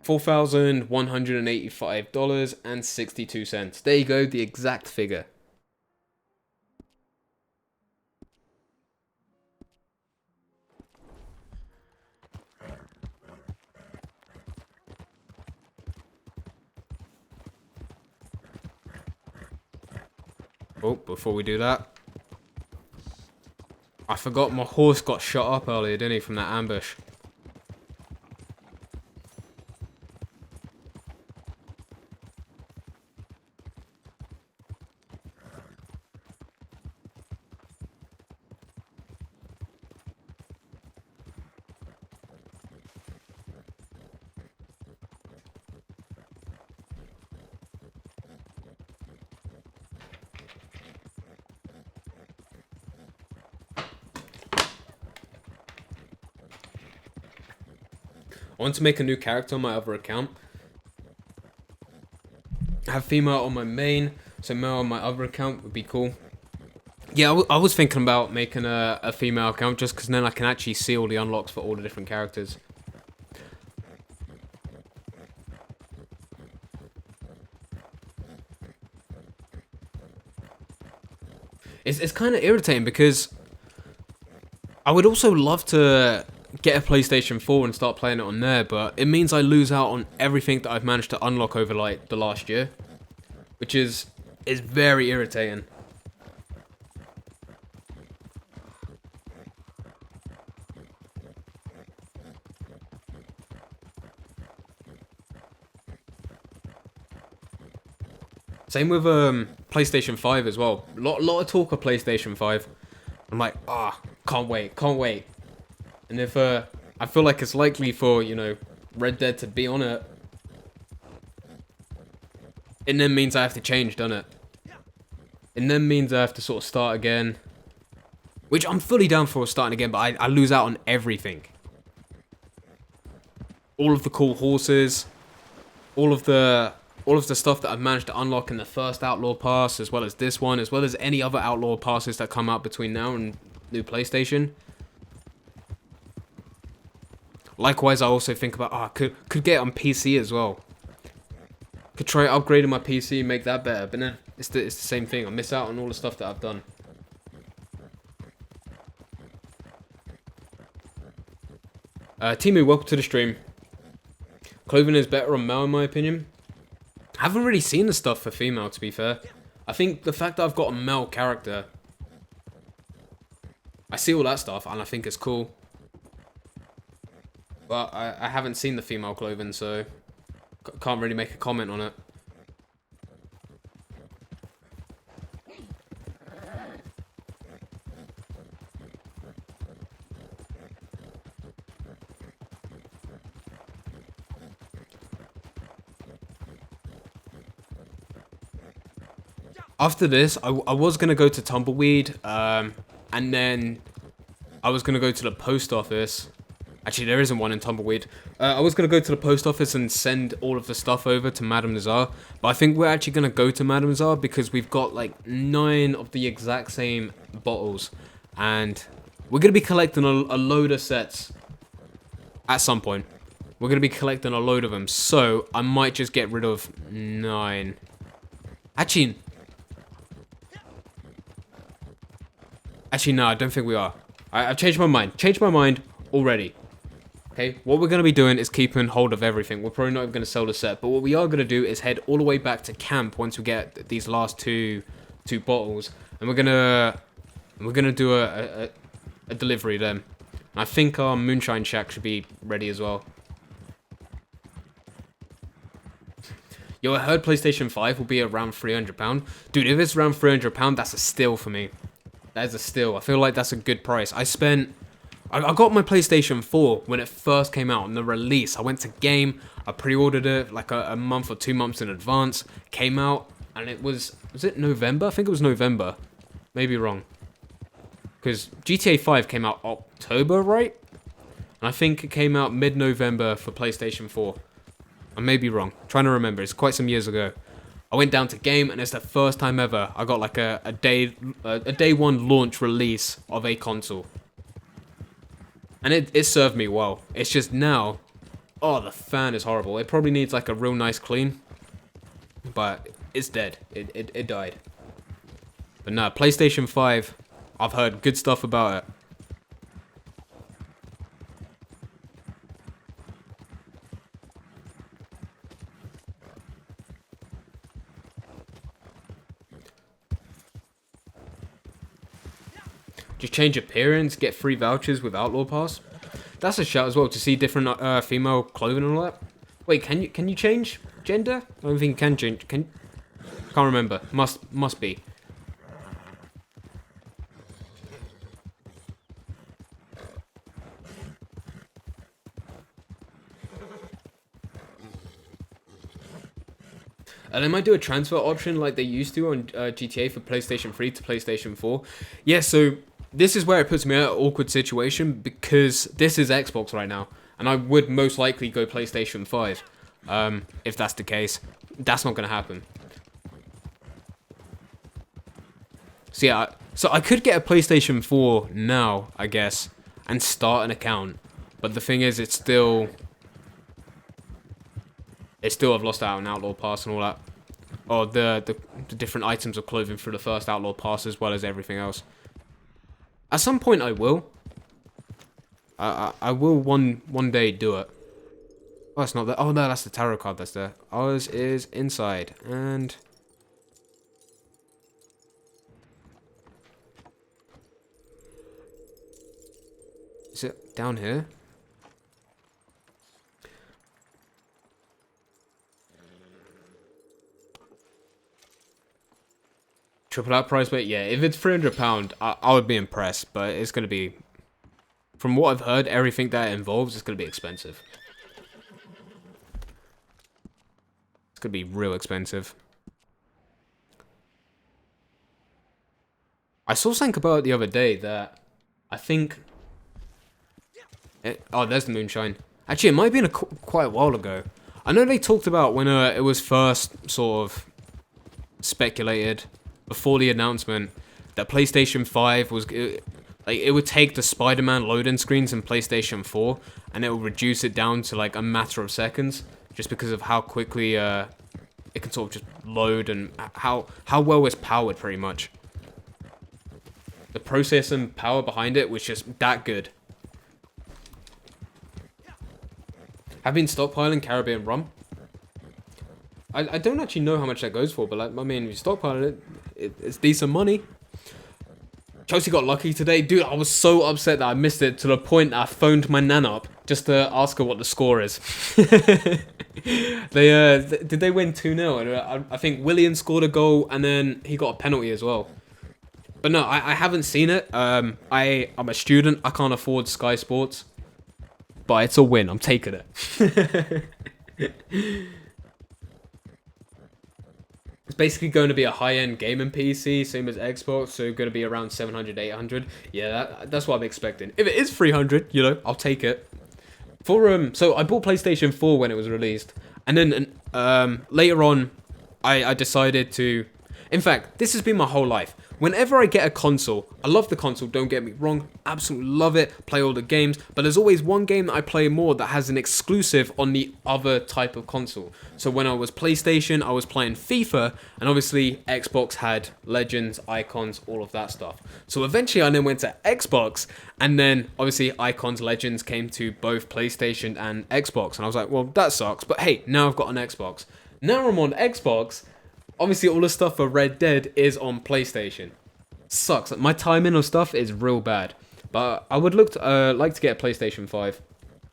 $4,185.62. There you go, the exact figure. Oh, before we do that, I forgot my horse got shot up earlier, didn't he, from that ambush? I want to make a new character on my other account. I have female on my main, so male on my other account would be cool. Yeah, I was thinking about making a female account just because then I can actually see all the unlocks for all the different characters. It's kind of irritating because I would also love to get a PlayStation 4 and start playing it on there, but it means I lose out on everything that I've managed to unlock over like the last year, which is very irritating. Same with PlayStation 5 as well. Lot of talk of PlayStation 5. I'm like, can't wait. And if I feel like it's likely for, you know, Red Dead to be on it, it then means I have to change, doesn't it? It then means I have to sort of start again, which I'm fully down for starting again, but I lose out on everything. All of the cool horses, all of the stuff that I've managed to unlock in the first Outlaw Pass, as well as this one, as well as any other Outlaw Passes that come out between now and new PlayStation. Likewise, I also think about, could get it on PC as well. Could try upgrading my PC and make that better, but no, it's the same thing. I miss out on all the stuff that I've done. Timu, welcome to the stream. Clothing is better on male in my opinion. I haven't really seen the stuff for female, to be fair. I think the fact that I've got a male character, I see all that stuff and I think it's cool. But I haven't seen the female clothing, so can't really make a comment on it. After this, I was going to go to Tumbleweed, and then I was going to go to the post office. Actually, there isn't one in Tumbleweed. I was going to go to the post office and send all of the stuff over to Madame Nazar, but I think we're actually going to go to Madame Nazar because we've got like 9 of the exact same bottles, and we're going to be collecting a load of sets at some point. We're going to be collecting a load of them, so I might just get rid of 9. Actually, no, I don't think we are. I've changed my mind. Changed my mind already. Okay, what we're going to be doing is keeping hold of everything. We're probably not even going to sell the set, but what we are going to do is head all the way back to camp once we get these last two bottles, and we're gonna do a delivery then. And I think our Moonshine shack should be ready as well. Yo, I heard PlayStation 5 will be around £300. Dude, if it's around £300, that's a steal for me. That is a steal. I feel like that's a good price. I got my PlayStation 4 when it first came out on the release. I went to Game, I pre-ordered it like a month or 2 months in advance. Came out, and it was it November? I think it was November. Maybe wrong. Because GTA 5 came out October, right? And I think it came out mid-November for PlayStation 4. I may be wrong. I'm trying to remember. It's quite some years ago. I went down to Game, and it's the first time ever I got like a day one launch release of a console. And it served me well. It's just now, the fan is horrible. It probably needs like a real nice clean, but it's dead. It died. But no, PlayStation 5, I've heard good stuff about it. Just change appearance, get free vouchers with Outlaw Pass. That's a shout as well, to see different female clothing and all that. Wait, can you change gender? I don't think you can change. Can't remember. Must be. They might do a transfer option like they used to on GTA for PlayStation 3 to PlayStation 4. Yeah, so this is where it puts me in an awkward situation because this is Xbox right now. And I would most likely go PlayStation 5 if that's the case. That's not going to happen. So yeah, so I could get a PlayStation 4 now, I guess, and start an account. But the thing is, it's still I've lost out on Outlaw Pass and all that. Or the different items of clothing for the first Outlaw Pass as well as everything else. At some point I will. I will one day do it. Oh, it's not that. Oh no, that's the tarot card that's there. Ours is inside, and is it down here? Triple out price, but yeah, if it's £300, I would be impressed. But it's gonna be, from what I've heard, everything that it involves is gonna be expensive. It's gonna be real expensive. I saw something about it the other day that I think. Oh, there's the Moonshine. Actually, it might have been quite a while ago. I know they talked about when it was first sort of speculated before the announcement that PlayStation 5 was like it would take the Spider-Man loading screens in PlayStation 4 and it would reduce it down to like a matter of seconds just because of how quickly it can sort of just load and how well it's powered pretty much. The processing power behind it was just that good. I've been stockpiling Caribbean rum. I don't actually know how much that goes for, but like, I mean, if you stockpile it's decent money. Chelsea got lucky today. Dude, I was so upset that I missed it to the point that I phoned my nan up just to ask her what the score is. Did they win 2-0? I think Willian scored a goal and then he got a penalty as well. But no, I haven't seen it. I'm a student. I can't afford Sky Sports. But it's a win. I'm taking it. It's basically going to be a high-end gaming PC, same as Xbox, so going to be around 700, 800. Yeah, that's what I'm expecting. If it is 300, you know, I'll take it. So I bought PlayStation 4 when it was released, and then later on, I decided to. In fact, this has been my whole life. Whenever I get a console, I love the console, don't get me wrong, absolutely love it, play all the games, but there's always one game that I play more that has an exclusive on the other type of console. So when I was PlayStation, I was playing FIFA, and obviously Xbox had Legends, Icons, all of that stuff. So eventually I then went to Xbox, and then obviously Icons, Legends came to both PlayStation and Xbox, and I was like, well, that sucks, but hey, now I've got an Xbox. Now I'm on Xbox. Obviously, all the stuff for Red Dead is on PlayStation. Sucks. My timing of stuff is real bad. But I would like to get a PlayStation 5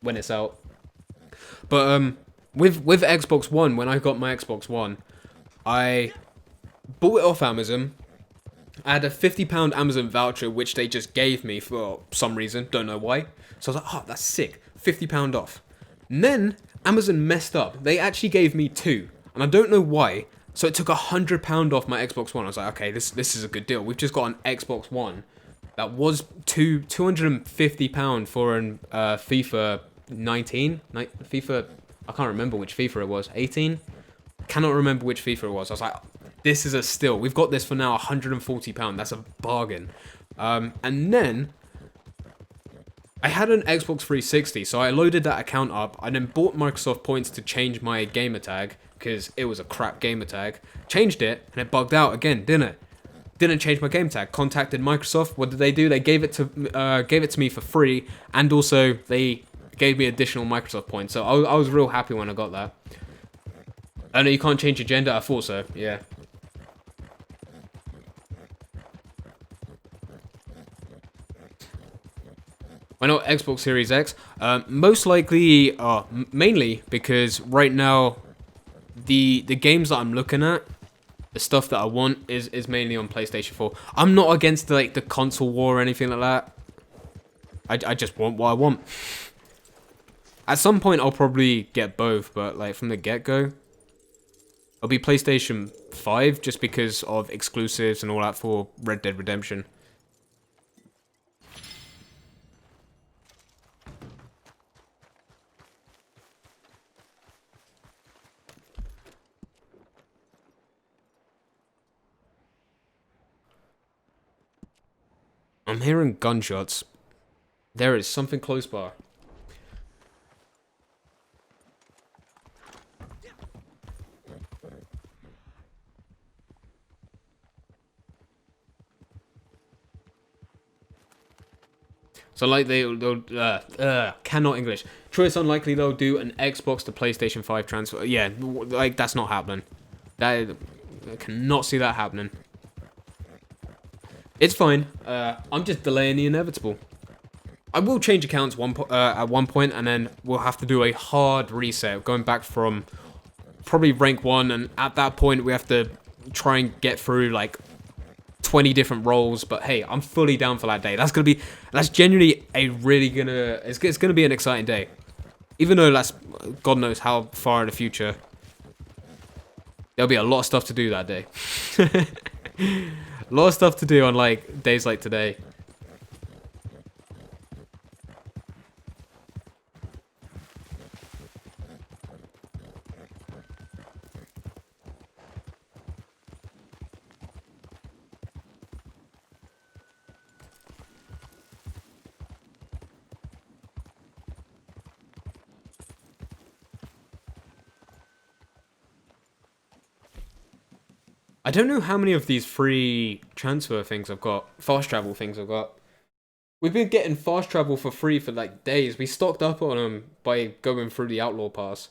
when it's out. But with Xbox One, when I got my Xbox One, I bought it off Amazon. I had a £50 Amazon voucher, which they just gave me for some reason. Don't know why. So I was like, oh, that's sick. £50 off. And then Amazon messed up. They actually gave me 2. And I don't know why. So it took £100 off my Xbox One. I was like, okay, this is a good deal. We've just got an Xbox One that was £250 for an FIFA 19. FIFA, I can't remember which FIFA it was. 18? Cannot remember which FIFA it was. I was like, this is a steal. We've got this for now £140. That's a bargain. And then I had an Xbox 360, so I loaded that account up. I then bought Microsoft points to change my gamer tag, because it was a crap gamer tag. Changed it, and it bugged out again, didn't it? Didn't change my game tag. Contacted Microsoft. What did they do? They gave it to me for free, and also they gave me additional Microsoft points. So I was real happy when I got that. I know you can't change your gender. I thought so. Yeah. Why not Xbox Series X? Most likely, mainly because right now, the games that I'm looking at, the stuff that I want is mainly on PlayStation 4. I'm not against like the console war or anything like that. I just want what I want. At some point I'll probably get both, but like from the get-go, it'll be PlayStation 5 just because of exclusives and all that for Red Dead Redemption. I'm hearing gunshots. There is something close by. So like they'll cannot English. Choice unlikely they'll do an Xbox to PlayStation 5 transfer. Yeah, like that's not happening. I cannot see that happening. It's fine. I'm just delaying the inevitable. I will change accounts at one point, and then we'll have to do a hard reset, going back from probably rank 1, and at that point we have to try and get through like 20 different roles. But hey, I'm fully down for that day. That's genuinely a really it's gonna be an exciting day, even though that's God knows how far in the future. There'll be a lot of stuff to do that day. A lot of stuff to do on like days like today. I don't know how many of these free transfer things I've got, fast travel things I've got. We've been getting fast travel for free for like days. We stocked up on them by going through the Outlaw Pass.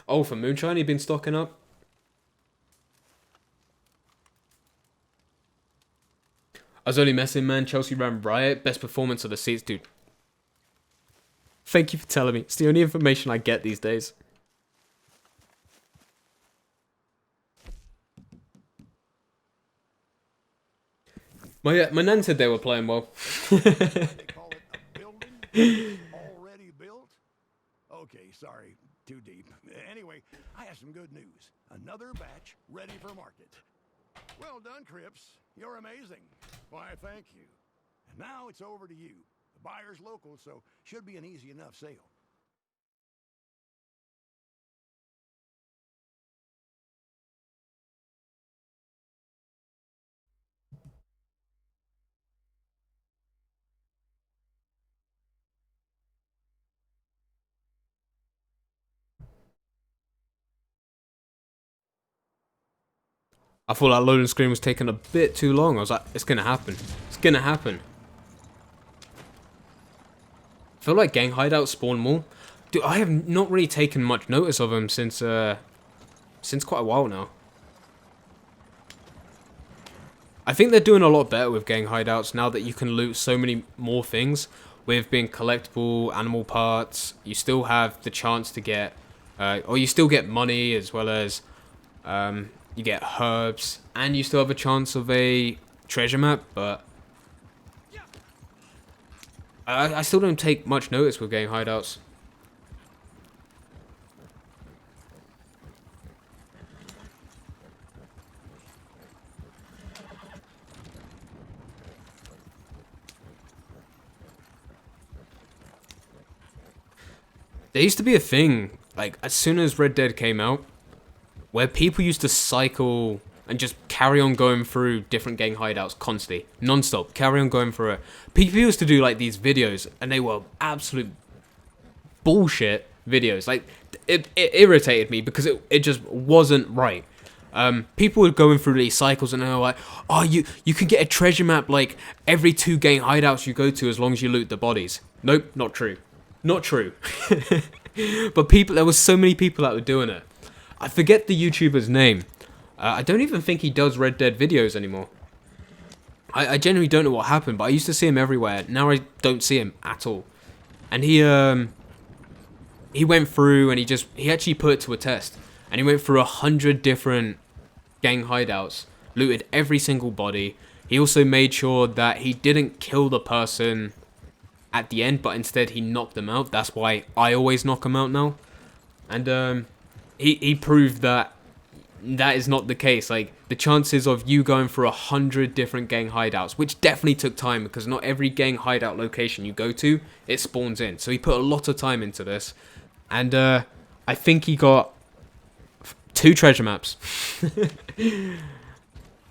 Oh, for Moonshine, you've been stocking up? I was only messing, man. Chelsea ran riot. Best performance of the season, dude. Thank you for telling me. It's the only information I get these days. My nan said they were playing well. Call it a building already built? Okay, sorry, too deep. Anyway, I have some good news. Another batch ready for market. Well done, Cripps. You're amazing. Why, thank you. And now it's over to you. The buyer's local, so should be an easy enough sale. I thought that loading screen was taking a bit too long. I was like, it's gonna happen. It's gonna happen. I feel like gang hideouts spawn more. Dude, I have not really taken much notice of them since quite a while now. I think they're doing a lot better with gang hideouts now that you can loot so many more things. With being collectible animal parts, you still have the chance to get, or you still get money as well as, you get herbs, and you still have a chance of a treasure map, but I still don't take much notice with gang hideouts. There used to be a thing, like, as soon as Red Dead came out, where people used to cycle and just carry on going through different gang hideouts constantly, non-stop, carry on going through it. People used to do like these videos, and they were absolute bullshit videos. Like, it irritated me because it just wasn't right. People were going through these cycles, and they were like, oh, you can get a treasure map like every 2 gang hideouts you go to as long as you loot the bodies. Nope, not true. Not true. But there was so many people that were doing it. I forget the YouTuber's name. I don't even think he does Red Dead videos anymore. I genuinely don't know what happened, but I used to see him everywhere. Now I don't see him at all. And he went through and he actually put it to a test. And he went through 100 different gang hideouts, looted every single body. He also made sure that he didn't kill the person at the end, but instead he knocked them out. That's why I always knock them out now. And he proved that is not the case. Like, the chances of you going through 100 different gang hideouts, which definitely took time because not every gang hideout location you go to, it spawns in. So he put a lot of time into this. And I think he got 2 treasure maps.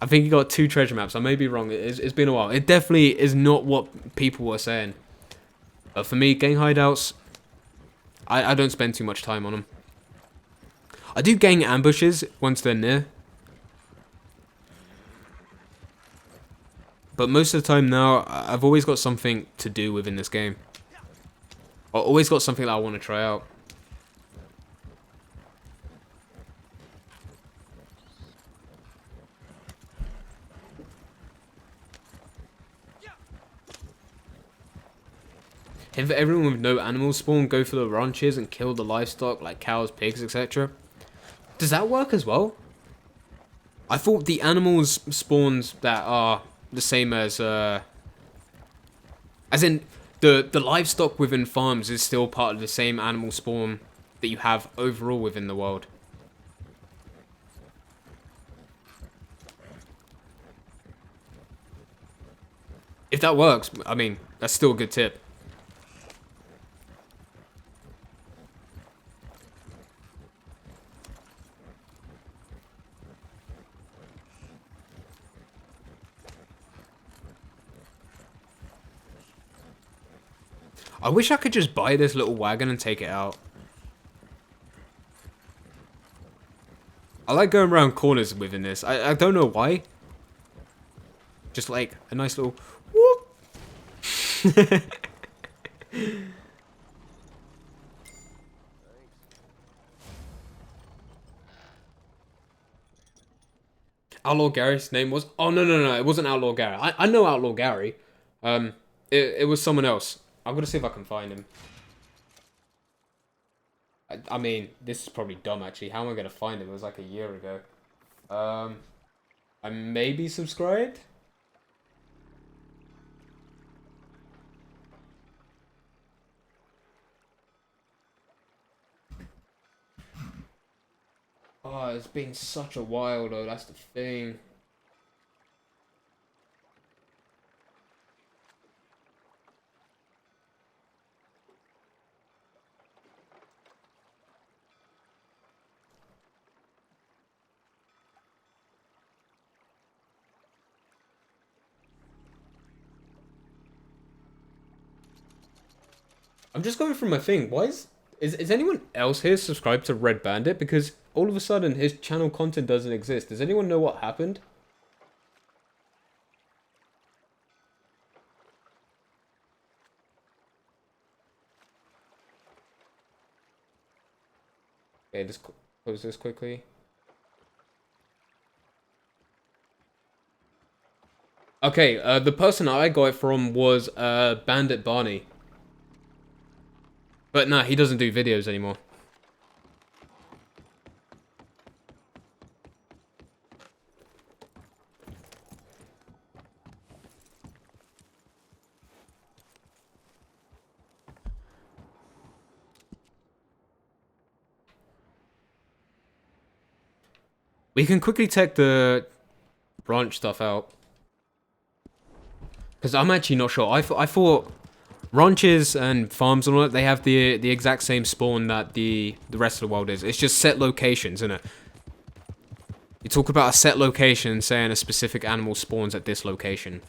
I think you got 2 treasure maps. I may be wrong. It's been a while. It definitely is not what people were saying. But for me, gang hideouts, I don't spend too much time on them. I do gang ambushes once they're near. But most of the time now, I've always got something to do within this game. I've always got something that I want to try out. If everyone with no animals spawn go for the ranches and kill the livestock like cows, pigs, etc. Does that work as well? I thought the animals spawns that are the same as in the livestock within farms is still part of the same animal spawn that you have overall within the world. If that works, I mean, that's still a good tip. I wish I could just buy this little wagon and take it out. I like going around corners within this. I don't know why. Just like a nice little whoop. Outlaw Gary's name was... Oh, no. It wasn't Outlaw Gary. I know Outlaw Gary. It was someone else. I'm gonna see if I can find him. I mean, this is probably dumb actually. How am I gonna find him? It was like a year ago. I may be subscribed. Oh, it's been such a while though. That's the thing. I'm just going through my thing. Why is anyone else here subscribed to Red Bandit? Because all of a sudden his channel content doesn't exist. Does anyone know what happened? Okay, just close this quickly. Okay, the person I got it from was Bandit Barney. But no, he doesn't do videos anymore. We can quickly check the branch stuff out. Because I'm actually not sure. I thought ranches and farms and all that, they have the exact same spawn that the rest of the world is. It's just set locations, isn't it? You talk about a set location saying a specific animal spawns at this location.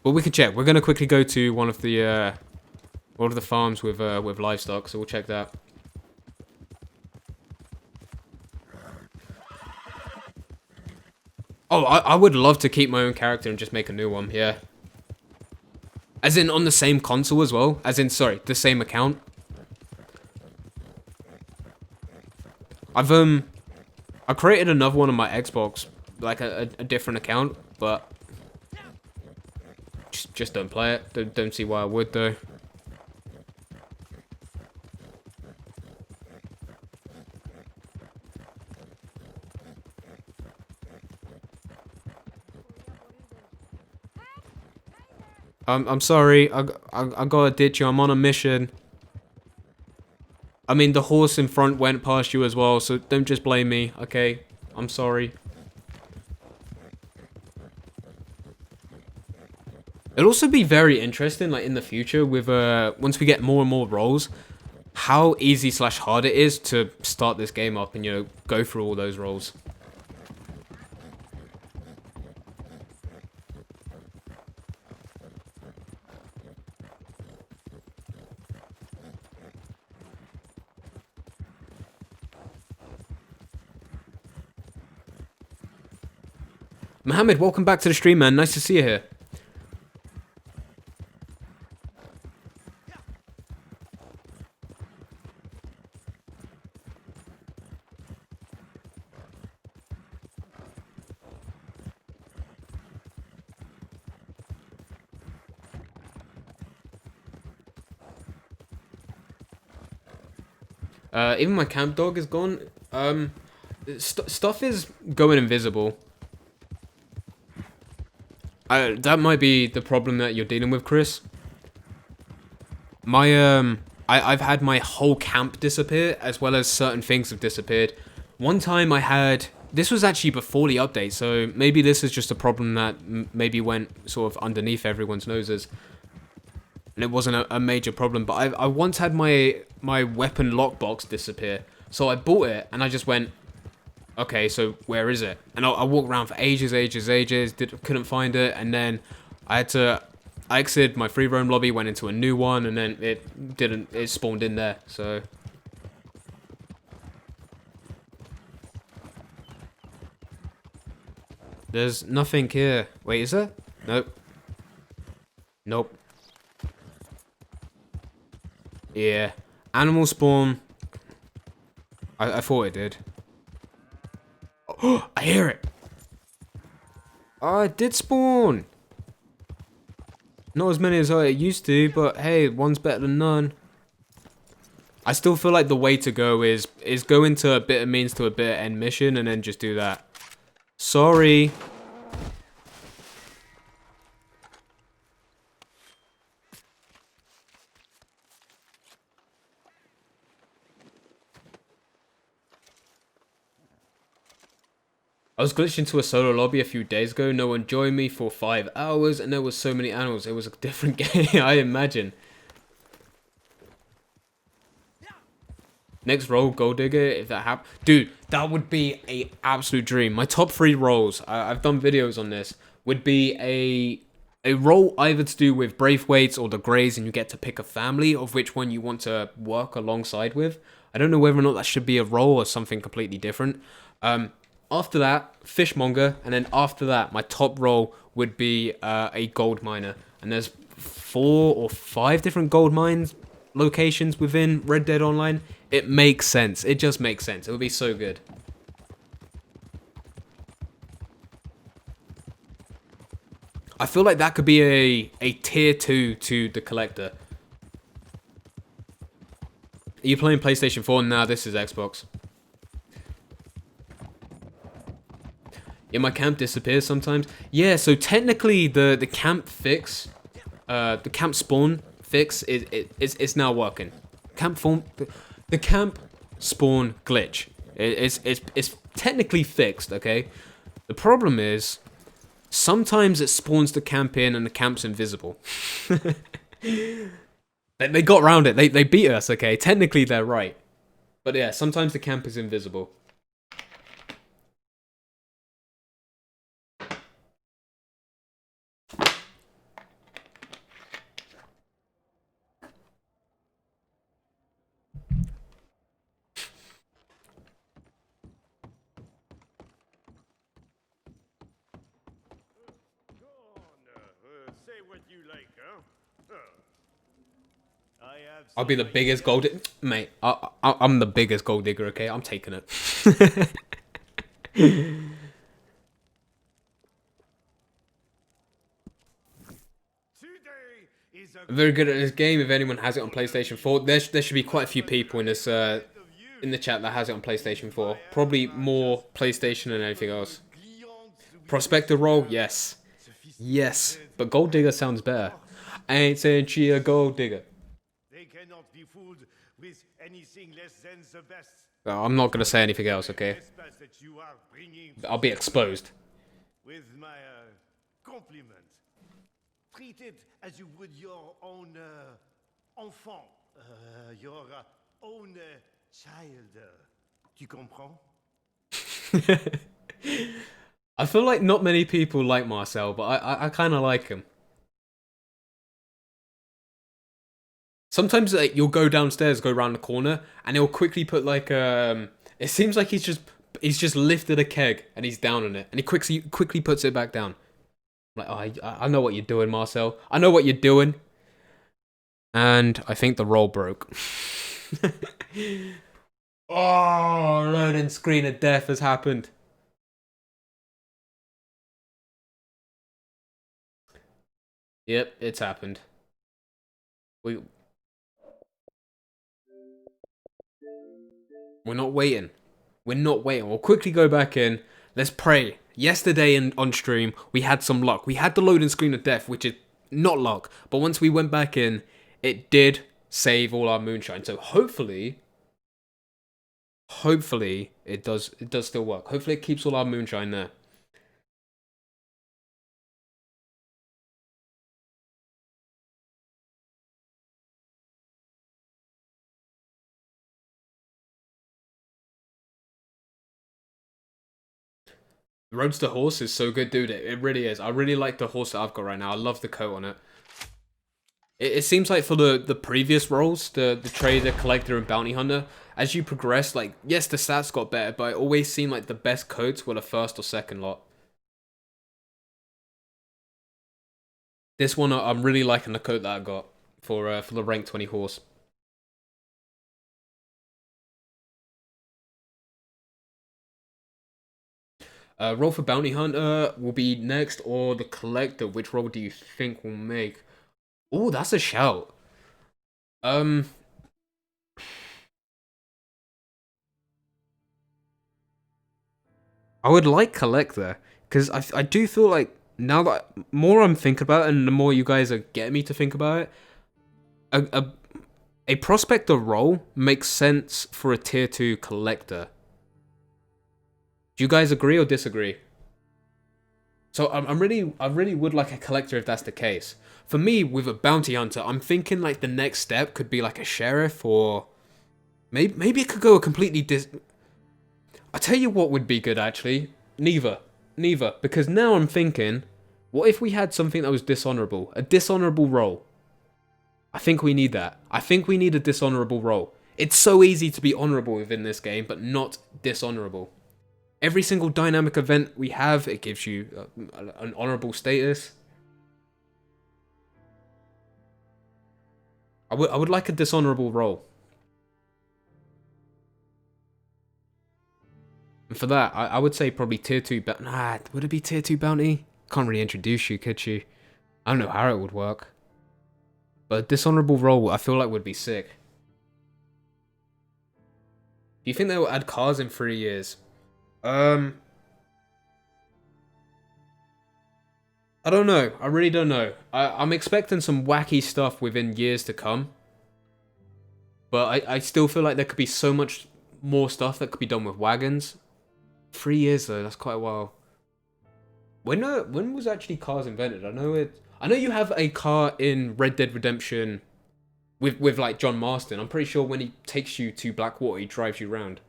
But we can check. We're gonna quickly go to one of the farms with livestock, so we'll check that. Oh, I would love to keep my own character and just make a new one, yeah. As in on the same console as well. As in, sorry, the same account. I created another one on my Xbox, like a different account, but just don't play it. Don't see why I would though. I'm sorry, I gotta ditch you, I'm on a mission. I mean, the horse in front went past you as well, so don't just blame me, okay? I'm sorry. It'll also be very interesting, like, in the future, with, once we get more and more roles, how easy / hard it is to start this game up and, you know, go through all those roles. Mohammed, welcome back to the stream, man. Nice to see you here. Even my camp dog is gone. Stuff is going invisible. That might be the problem that you're dealing with, Chris. I've had my whole camp disappear, as well as certain things have disappeared. One time I had, this was actually before the update, so maybe this is just a problem that maybe went sort of underneath everyone's noses. And it wasn't a major problem, but I once had my weapon lockbox disappear. So I bought it, and I just went, okay, so where is it? And I walked around for ages, couldn't find it, and then I exited my free roam lobby, went into a new one, and then it spawned in there, so. There's nothing here. Wait, is there? Nope. Nope. Yeah. Animal spawn. I thought it did. Oh, I hear it. Oh, it did spawn. Not as many as I used to, but hey, one's better than none. I still feel like the way to go is go into a bit of means to a bit of end mission and then just do that. Sorry. I was glitched into a solo lobby a few days ago. No one joined me for 5 hours, and there was so many animals. It was a different game, I imagine. Next role, Gold Digger, if that happens. Dude, that would be a absolute dream. My top 3 roles, I've done videos on this, would be a role either to do with Braithwaites or the Greys, and you get to pick a family of which one you want to work alongside with. I don't know whether or not that should be a role or something completely different. After that, fishmonger, and then after that, my top role would be a gold miner. And there's 4 or 5 different gold mines locations within Red Dead Online. It makes sense. It just makes sense. It would be so good. I feel like that could be a tier 2 to the collector. Are you playing PlayStation 4? Nah, this is Xbox. Yeah, my camp disappears sometimes. Yeah, so technically the camp fix, the camp spawn fix is now working. The camp spawn glitch. It's technically fixed, okay? The problem is sometimes it spawns the camp in and the camp's invisible. They got around it. They beat us, okay? Technically they're right. But yeah, sometimes the camp is invisible. Say what you like, huh? I have I'll be the biggest gold mate. I'm the biggest gold digger. Okay, I'm taking it. Very good at this game. If anyone has it on PlayStation 4, there should be quite a few people in this in the chat that has it on PlayStation 4. Probably more PlayStation than anything else. Prospector role, yes, yes. But gold digger sounds better. I ain't saying she a gold digger. They cannot be fooled with anything less than the best. I'm not gonna say anything else, okay? That you are bringing I'll be exposed. with my compliment. Treat it as you would your own enfant, your own child. Tu comprends? I feel like not many people like Marcel, but I kind of like him. Sometimes like you'll go downstairs, go around the corner, and he'll quickly put like it seems like he's just he's just lifted a keg and he's down on it, and he quickly puts it back down. I'm like, oh, I know what you're doing, Marcel. I know what you're doing. And I think the roll broke. Oh, loading screen of death has happened. Yep, it's happened. We're not waiting. We're not waiting. We'll quickly go back in. Let's pray. Yesterday on stream, we had some luck. We had the loading screen of death, which is not luck. But once we went back in, it did save all our moonshine. So hopefully it does still work. Hopefully it keeps all our moonshine there. Roadster horse is so good, dude. It really is. I really like the horse that I've got right now. I love the coat on it. It seems like for the previous roles, the trader, collector, and bounty hunter, as you progress, like, yes, the stats got better, but it always seemed like the best coats were the first or second lot. This one, I'm really liking the coat that I got for the rank 20 horse. Roll for bounty hunter will be next, or the collector. Which role do you think will make? Oh, that's a shout. I would like collector, because I do feel like now that more I'm thinking about it, and the more you guys are getting me to think about it, a prospector role makes sense for a tier 2 collector. Do you guys agree or disagree? So I really would like a collector if that's the case. For me, with a bounty hunter, I'm thinking like the next step could be like a sheriff, or maybe it could go a completely I tell you what would be good actually. Neither, because now I'm thinking, what if we had something that was dishonorable, a dishonorable role? I think we need that. I think we need a dishonorable role. It's so easy to be honorable within this game, but not dishonorable. Every single dynamic event we have, it gives you an honorable status. I would like a dishonorable role. And for that, I would say probably tier 2, but nah, would it be tier 2 bounty? Can't really introduce you, could you? I don't know how it would work. But a dishonorable role, I feel like would be sick. Do you think they will add cars in 3 years? I don't know. I really don't know. I'm expecting some wacky stuff within years to come. But I still feel like there could be so much more stuff that could be done with wagons. 3 years though, that's quite a while. When was actually cars invented? I know you have a car in Red Dead Redemption with like John Marston. I'm pretty sure when he takes you to Blackwater, he drives you around.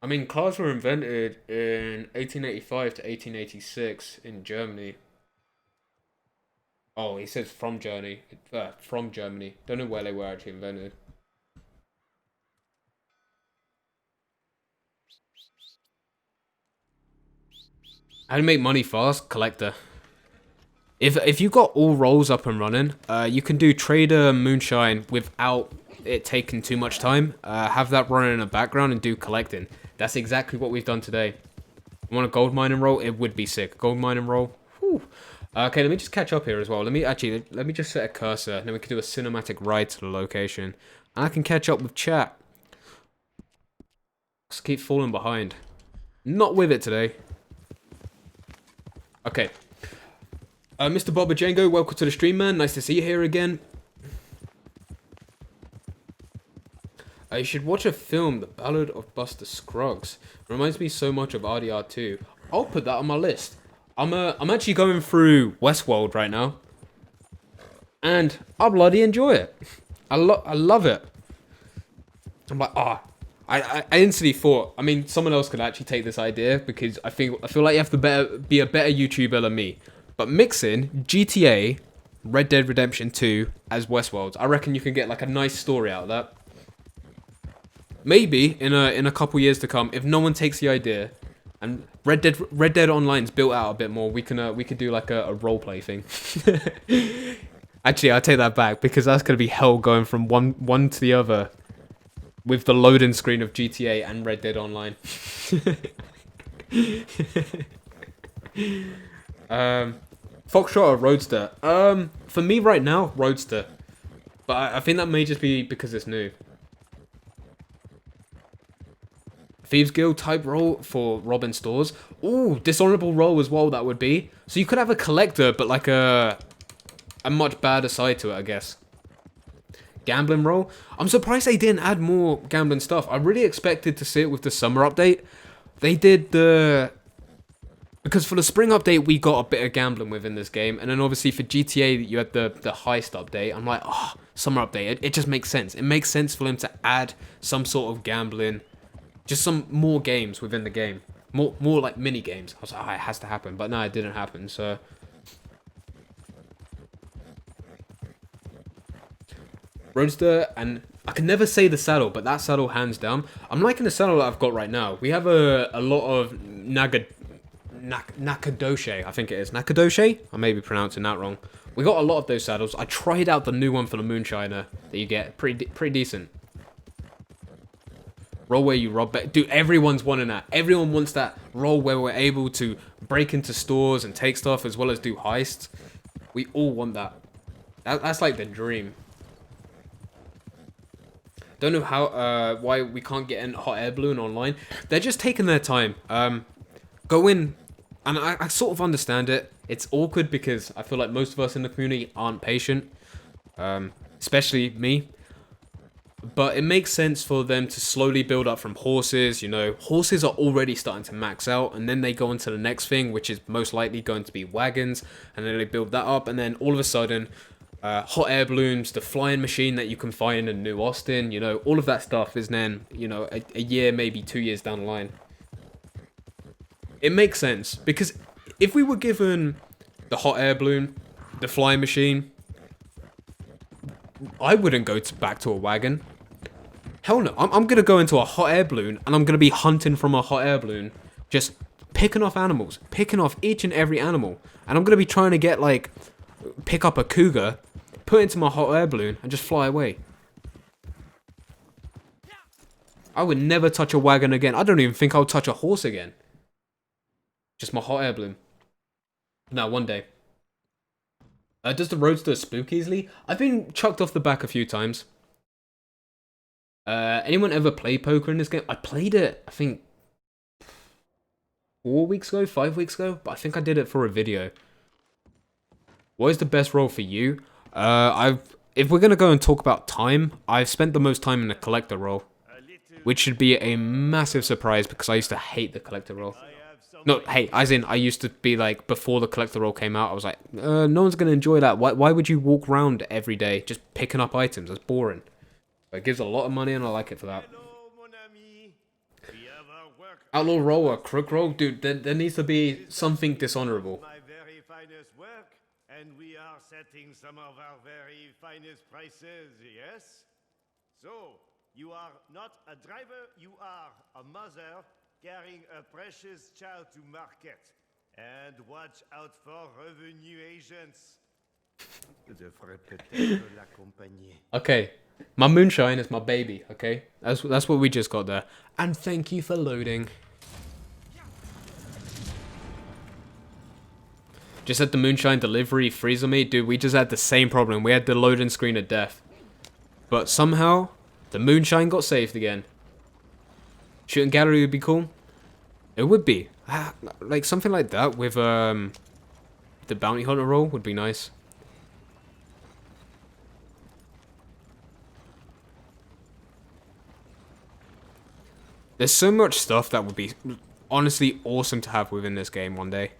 I mean, cars were invented in 1885 to 1886 in Germany. Oh, he says from Germany. From Germany. Don't know where they were actually invented. How to make money fast? Collector. If you got all roles up and running, you can do trader moonshine without it taking too much time. Have that running in the background and do collecting. That's exactly what we've done today. Want a gold mining roll? It would be sick. Gold mining roll. Whew. Okay, let me just catch up here as well. Let me just set a cursor, and then we can do a cinematic ride to the location, and I can catch up with chat. Just keep falling behind. Not with it today. Okay. Mr. Boba Django, welcome to the stream, man. Nice to see you here again. You should watch a film, The Ballad of Buster Scruggs. It reminds me so much of RDR 2. I'll put that on my list. I'm actually going through Westworld right now, and I bloody enjoy it. I love it. I'm like, I instantly thought, I mean, someone else could actually take this idea, because I feel like you have to be a better YouTuber than me. But mixing GTA Red Dead Redemption 2 as Westworld. I reckon you can get like a nice story out of that. Maybe in a couple years to come, if no one takes the idea, and Red Dead Online's built out a bit more, we could do like a roleplay thing. Actually, I take that back because that's gonna be hell going from one to the other, with the loading screen of GTA and Red Dead Online. Foxtrot or Roadster? For me right now, Roadster, but I think that may just be because it's new. Thieves Guild type role for robbing stores. Ooh, dishonorable role as well, that would be. So you could have a collector, but like a much badder side to it, I guess. Gambling role. I'm surprised they didn't add more gambling stuff. I really expected to see it with the summer update. They did because for the spring update, we got a bit of gambling within this game. And then obviously for GTA, you had the heist update. I'm like, oh, summer update. It just makes sense. It makes sense for them to add some sort of gambling. Just some more games within the game. More like mini games. I was like, oh, it has to happen. But no, it didn't happen, so. Roadster, and I can never say the saddle, but that saddle hands down. I'm liking the saddle that I've got right now. We have a lot of Nakadoshe, I think it is. Nakadoshe? I may be pronouncing that wrong. We got a lot of those saddles. I tried out the new one for the Moonshiner that you get. Pretty decent. Role where you rob. Dude, everyone's wanting that. Everyone wants that role where we're able to break into stores and take stuff as well as do heists. We all want that. That's like the dream. Don't know how why we can't get in hot air balloon online. They're just taking their time. Go in, and I sort of understand it. It's awkward because I feel like most of us in the community aren't patient, especially me. But it makes sense for them to slowly build up from horses. You know, horses are already starting to max out, and then they go into the next thing, which is most likely going to be wagons, and then they build that up, and then all of a sudden, hot air balloons, the flying machine that you can find in New Austin, you know, all of that stuff is then, you know, a year, maybe 2 years down the line. It makes sense, because if we were given the hot air balloon, the flying machine, I wouldn't go back to a wagon. Hell no, I'm going to go into a hot air balloon, and I'm going to be hunting from a hot air balloon, just picking off animals, picking off each and every animal, and I'm going to be trying to get, like, pick up a cougar, put it into my hot air balloon, and just fly away. I would never touch a wagon again. I don't even think I would touch a horse again. Just my hot air balloon. No, one day. Does the Roadster spook easily? I've been chucked off the back a few times. Anyone ever play poker in this game? I played it, I think, 4 weeks ago, 5 weeks ago, but I think I did it for a video. What is the best role for you? If we're gonna go and talk about time, I've spent the most time in the collector role, which should be a massive surprise because I used to hate the collector role. No, hey, as in, I used to be like, before the collector role came out, I was like, no one's gonna enjoy that. Why would you walk around every day just picking up items? That's boring. But it gives a lot of money and I like it for that. Outlaw role or crook role? Dude, there needs to be something dishonorable. My very finest work, and we are setting some of our very finest prices, yes? So, you are not a driver, you are a mother carrying a precious child to market. And watch out for revenue agents. Devrait peut-être l'accompagner. Okay, my Moonshine is my baby, okay? That's what we just got there. And thank you for loading. Just had the Moonshine delivery freeze on me. Dude, we just had the same problem. We had the loading screen of death. But somehow, the Moonshine got saved again. Shooting gallery would be cool. It would be. Like, something like that with, the bounty hunter role would be nice. There's so much stuff that would be honestly awesome to have within this game one day.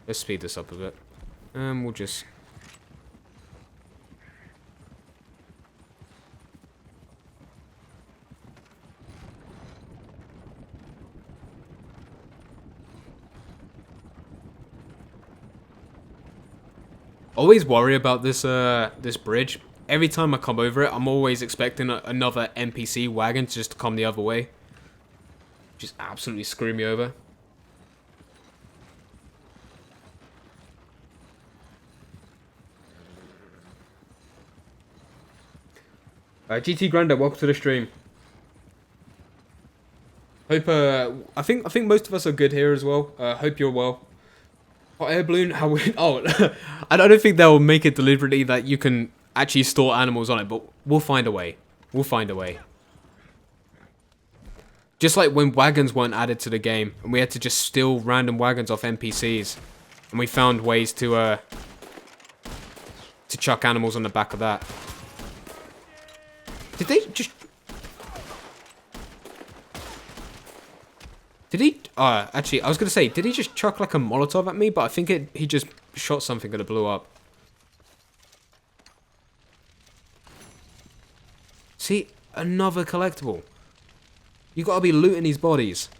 Let's speed this up a bit. We'll just... always worry about this this bridge. Every time I come over it, I'm always expecting another NPC wagon just to come the other way. Just absolutely screw me over. GT Granda, welcome to the stream. Hope I think most of us are good here as well. Hope you're well. Hot air balloon, how we... Oh, I don't think they'll make it deliberately that you can actually store animals on it, but we'll find a way. We'll find a way. Just like when wagons weren't added to the game, and we had to just steal random wagons off NPCs, and we found ways to chuck animals on the back of that. Did they just... Did he... actually, I was going to say, did he just chuck like a Molotov at me? But I think he just shot something and it blew up. See? Another collectible. You gotta be looting these bodies.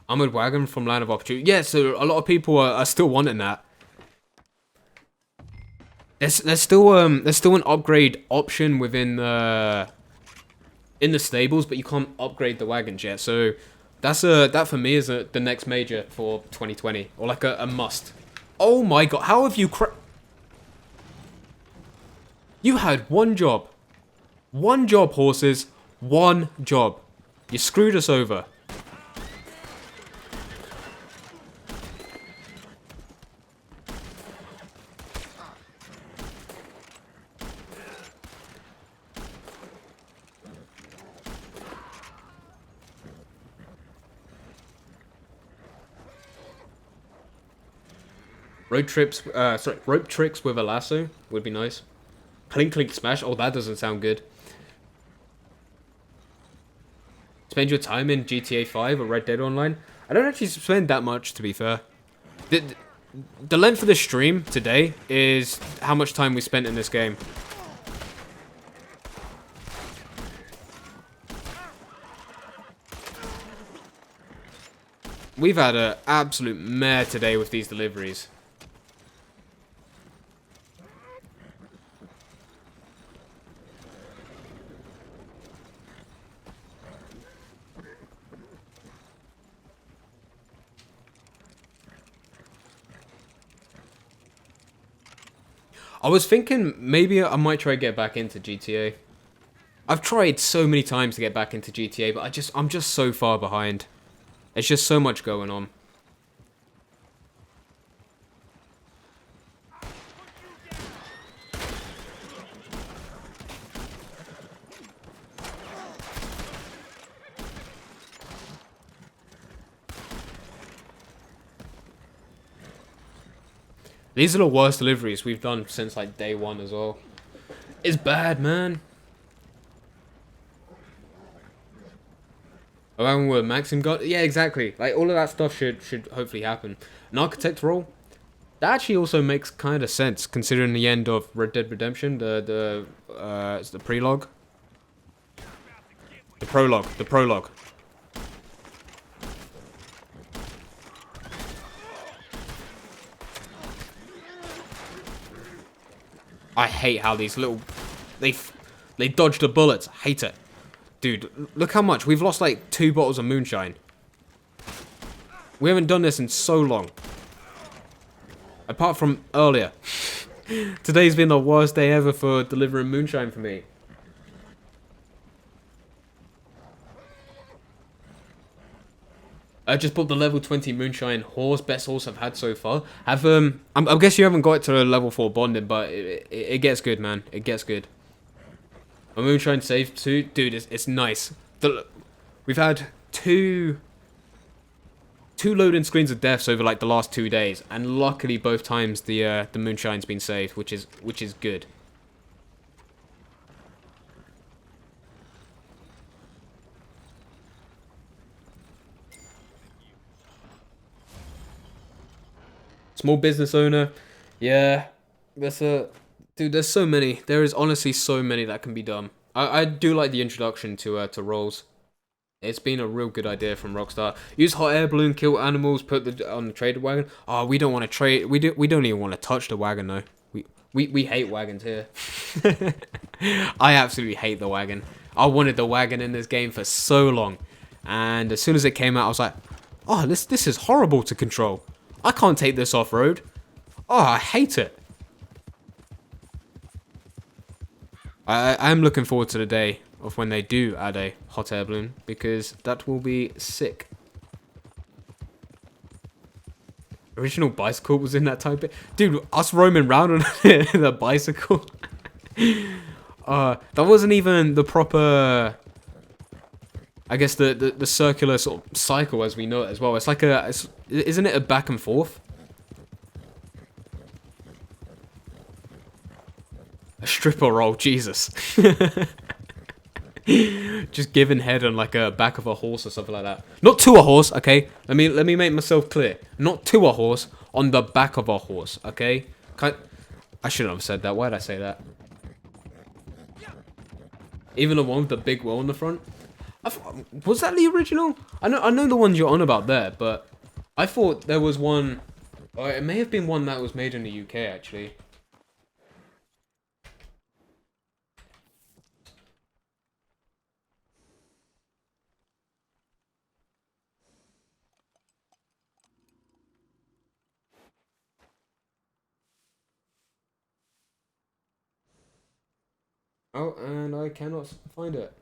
Armored wagon from Land of Opportunity. Yeah, so a lot of people are still wanting that. There's still an upgrade option within in the stables, but you can't upgrade the wagons yet. So that's that for me is the next major for 2020, or like a must. Oh my god, how have you You had one job. One job, horses. One job. You screwed us over. Road rope tricks with a lasso would be nice. Clink clink smash. Oh, that doesn't sound good. Spend your time in GTA 5 or Red Dead Online. I don't actually spend that much, to be fair. The length of the stream today is how much time we spent in this game. We've had an absolute mare today with these deliveries. I was thinking maybe I might try to get back into GTA. I've tried so many times to get back into GTA, but I'm just so far behind. There's just so much going on. These are the worst deliveries we've done since like day one as well. It's bad, man. Around where Maxim got, yeah, exactly. Like all of that stuff should hopefully happen. An architect role, that actually also makes kind of sense considering the end of Red Dead Redemption. It's the prologue. The prologue. I hate how these little... They dodge the bullets. I hate it. Dude, look how much. We've lost like 2 bottles of Moonshine. We haven't done this in so long. Apart from earlier. Today's been the worst day ever for delivering Moonshine for me. I just bought the level 20 Moonshine horse, best horse I've had so far. I guess you haven't got it to a level 4 bonding, but it gets good, man. It gets good. A Moonshine save too, dude. It's nice. We've had two loading screens of deaths over like the last 2 days, and luckily both times the Moonshine's been saved, which is good. Small business owner. Yeah, dude. There's so many. There is honestly so many that can be done. I do like the introduction to roles. It's been a real good idea from Rockstar. Use hot air balloon, kill animals, put on the trader wagon. Oh, we don't want to trade. We don't even want to touch the wagon though. We hate wagons here. I absolutely hate the wagon. I wanted the wagon in this game for so long, and as soon as it came out, I was like, oh, this is horrible to control. I can't take this off road. Oh, I hate it. I'm looking forward to the day of when they do add a hot air balloon, because that will be sick. Original bicycle was in that type of... Dude, us roaming around on the bicycle. That wasn't even the proper... I guess the circular sort of cycle as we know it as well. It's like isn't it a back and forth? A stripper roll, Jesus. Just giving head on like a back of a horse or something like that. Not to a horse, okay? Let me make myself clear. Not to a horse, on the back of a horse, okay? I shouldn't have said that. Why did I say that? Even the one with the big wheel on the front. Was that the original? I know the ones you're on about there, but I thought there was one. Or it may have been one that was made in the UK actually. Oh, and I cannot find it.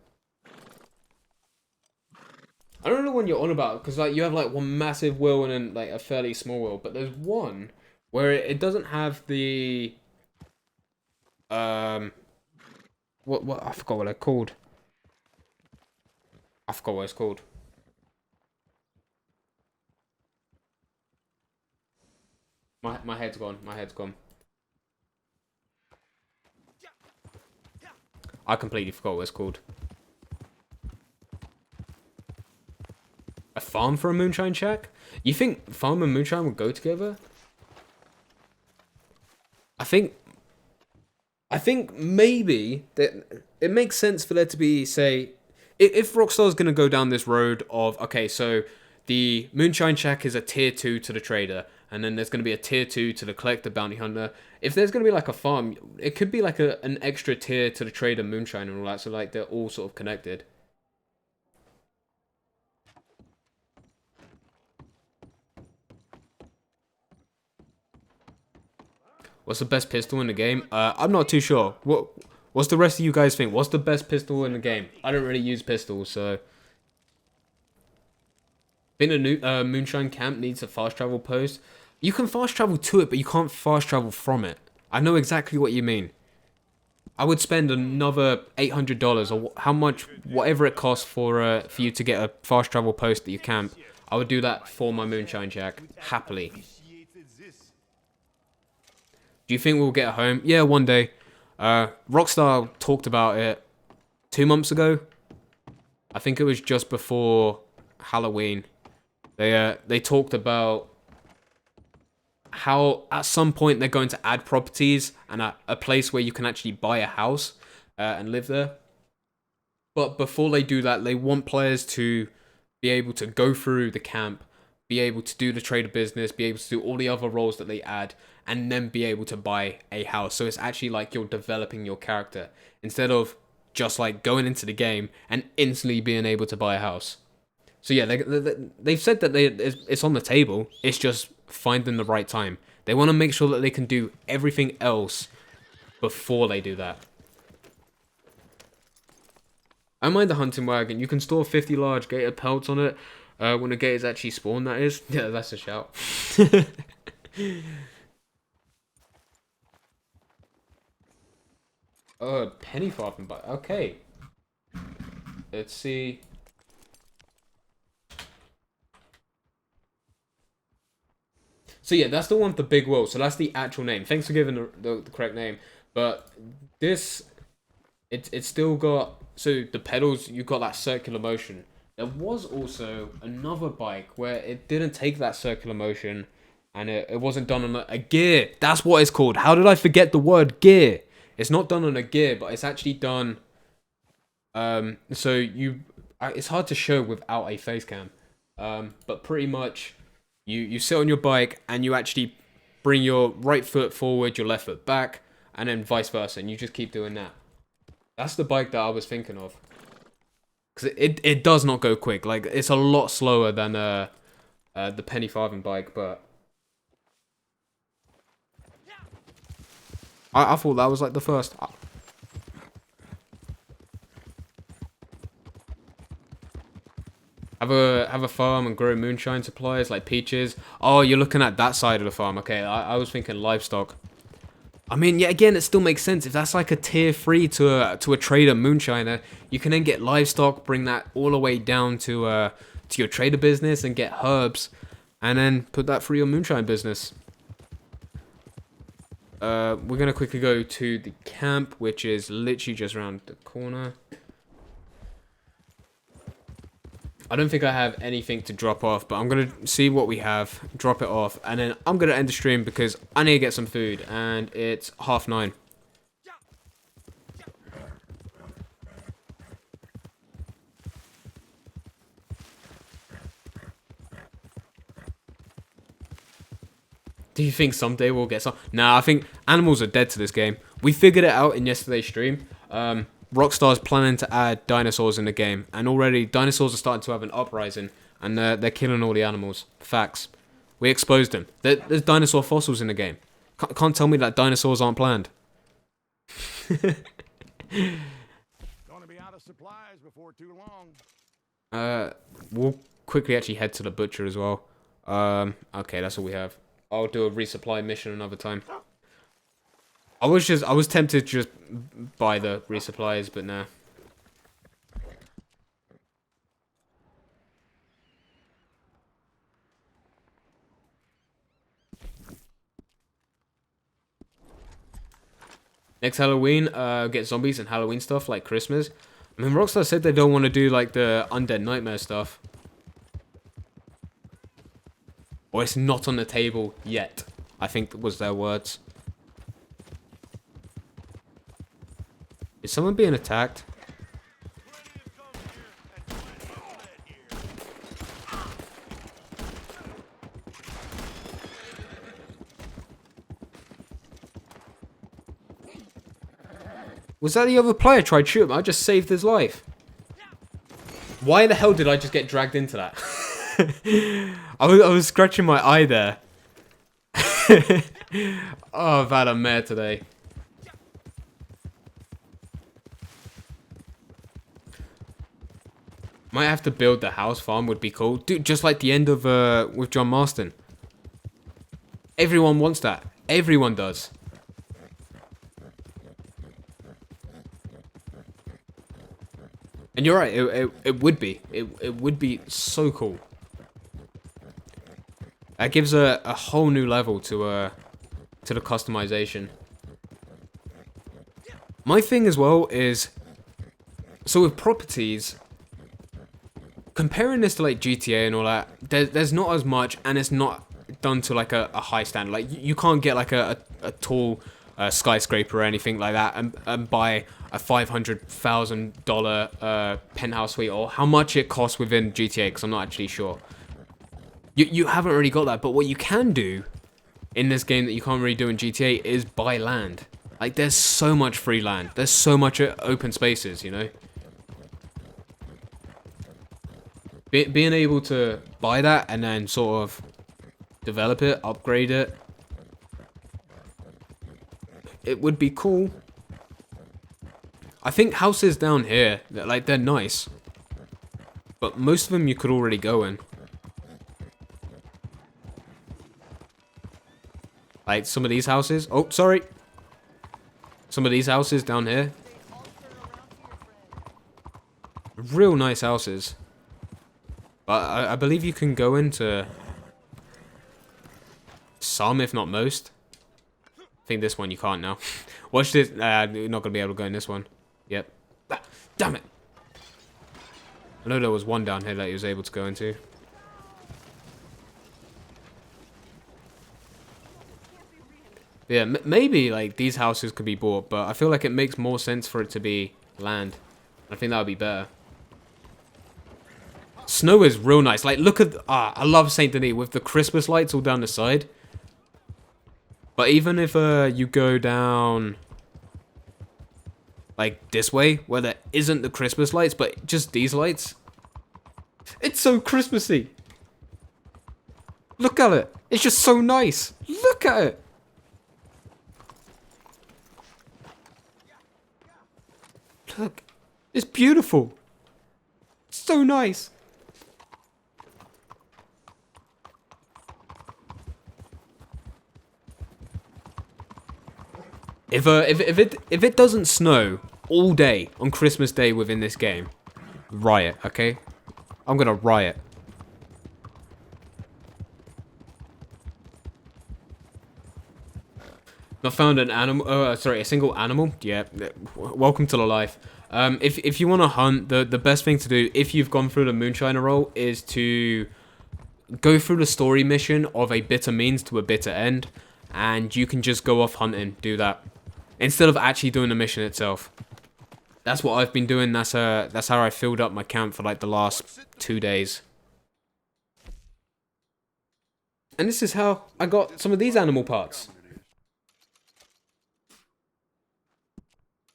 I don't know the one you're on about, because like you have like one massive wheel and then like a fairly small wheel, but there's one where it doesn't have the what I forgot what it's called. I forgot what it's called. My head's gone. My head's gone. I completely forgot what it's called. A farm for a moonshine shack? You think farm and moonshine would go together? I think maybe that it makes sense for there to be, say, if Rockstar's going to go down this road of, okay, so the Moonshine Shack is a tier 2 to the trader, and then there's going to be a tier 2 to the collector bounty hunter. If there's going to be like a farm, it could be like an extra tier to the trader Moonshine and all that, so like they're all sort of connected. What's the best pistol in the game? I'm not too sure. What's the rest of you guys think? What's the best pistol in the game? I don't really use pistols, so... I think the Moonshine camp needs a fast travel post. You can fast travel to it, but you can't fast travel from it. I know exactly what you mean. I would spend another $800 or how much, whatever it costs for you to get a fast travel post at your camp. I would do that for my Moonshine Shack, happily. Do you think we'll get a home? Yeah, one day. Rockstar talked about it 2 months ago. I think it was just before Halloween. They talked about how at some point they're going to add properties and a place where you can actually buy a house and live there. But before they do that, they want players to be able to go through the camp, be able to do the trader business, be able to do all the other roles that they add, and then be able to buy a house. So it's actually like you're developing your character instead of just like going into the game and instantly being able to buy a house. So yeah, they've said that it's on the table. It's just finding the right time. They want to make sure that they can do everything else before they do that. I mind the hunting wagon. You can store 50 large gator pelts on it when the gators actually spawn, that is. Yeah, that's a shout. Penny farthing, but okay. Let's see. So yeah, that's the one with the big wheel. So that's the actual name. Thanks for giving the correct name. But this, it's still got, so the pedals, you've got that circular motion. There was also another bike where it didn't take that circular motion And it wasn't done on a gear. That's what it's called. How did I forget the word gear? It's not done on a gear, but it's actually done. So it's hard to show without a face cam. But pretty much, you sit on your bike and you actually bring your right foot forward, your left foot back, and then vice versa, and you just keep doing that. That's the bike that I was thinking of. Because it does not go quick. Like, it's a lot slower than the penny farthing bike, but I thought that was like the first. Have a farm and grow moonshine supplies like peaches. Oh, you're looking at that side of the farm. Okay, I was thinking livestock. I mean, yeah, again, it still makes sense. If that's like a tier 3 to a trader moonshiner, you can then get livestock, bring that all the way down to your trader business and get herbs, and then put that through your moonshine business. We're gonna quickly go to the camp, which is literally just around the corner. I don't think I have anything to drop off, but I'm going to see what we have, drop it off, and then I'm going to end the stream because I need to get some food, and it's 9:30. Do you think someday we'll get some? Nah, I think animals are dead to this game. We figured it out in yesterday's stream. Rockstar's planning to add dinosaurs in the game, and already dinosaurs are starting to have an uprising, and they're killing all the animals. Facts. We exposed them. There's dinosaur fossils in the game. Can't tell me that dinosaurs aren't planned. Gonna be out of supplies before too long. We'll quickly actually head to the butcher as well. Okay, that's all we have. I'll do a resupply mission another time. I was tempted to just buy the resupplies, but nah. Next Halloween, get zombies and Halloween stuff like Christmas. I mean, Rockstar said they don't want to do like the Undead Nightmare stuff. Or it's not on the table yet, I think was their words. Is someone being attacked? Was that the other player tried to shoot him? I just saved his life. Why the hell did I just get dragged into that? I was scratching my eye there. Oh, I've had a mare today. Might have to build the house farm, would be cool. Dude, just like the end of with John Marston. Everyone wants that. Everyone does. And you're right, it would be. It would be so cool. That gives a whole new level to the customization. My thing as well is, so with properties, comparing this to like GTA and all that, there's not as much, and it's not done to like a high standard. Like you can't get like a tall skyscraper or anything like that and buy a $500,000 penthouse suite, or how much it costs within GTA, because I'm not actually sure. You haven't really got that, but what you can do in this game that you can't really do in GTA is buy land. Like, there's so much free land. There's so much open spaces, you know? Being able to buy that and then sort of develop it, upgrade it, it would be cool. I think houses down here, they're nice. But most of them you could already go in. Like some of these houses. Oh, sorry. Some of these houses down here. Real nice houses. But I believe you can go into some, if not most. I think this one you can't now. Watch this. You're not going to be able to go in this one. Yep. Ah, damn it. I know there was one down here that he was able to go into. Yeah, maybe like these houses could be bought, but I feel like it makes more sense for it to be land. I think that would be better. Snow is real nice. Like, look at... I love Saint Denis with the Christmas lights all down the side. But even if you go down... like, this way, where there isn't the Christmas lights, but just these lights... it's so Christmassy. Look at it. It's just so nice. Look at it. Look. It's beautiful. It's so nice. If it doesn't snow all day on Christmas Day within this game, riot, okay? I'm gonna riot. Not found an animal. Sorry, a single animal. Yeah, welcome to the life. If you want to hunt, the best thing to do if you've gone through the Moonshiner role is to go through the story mission of a bitter means to a bitter end, and you can just go off hunting. Do that instead of actually doing the mission itself. That's what I've been doing. That's how I filled up my camp for like the last 2 days. And this is how I got some of these animal parts.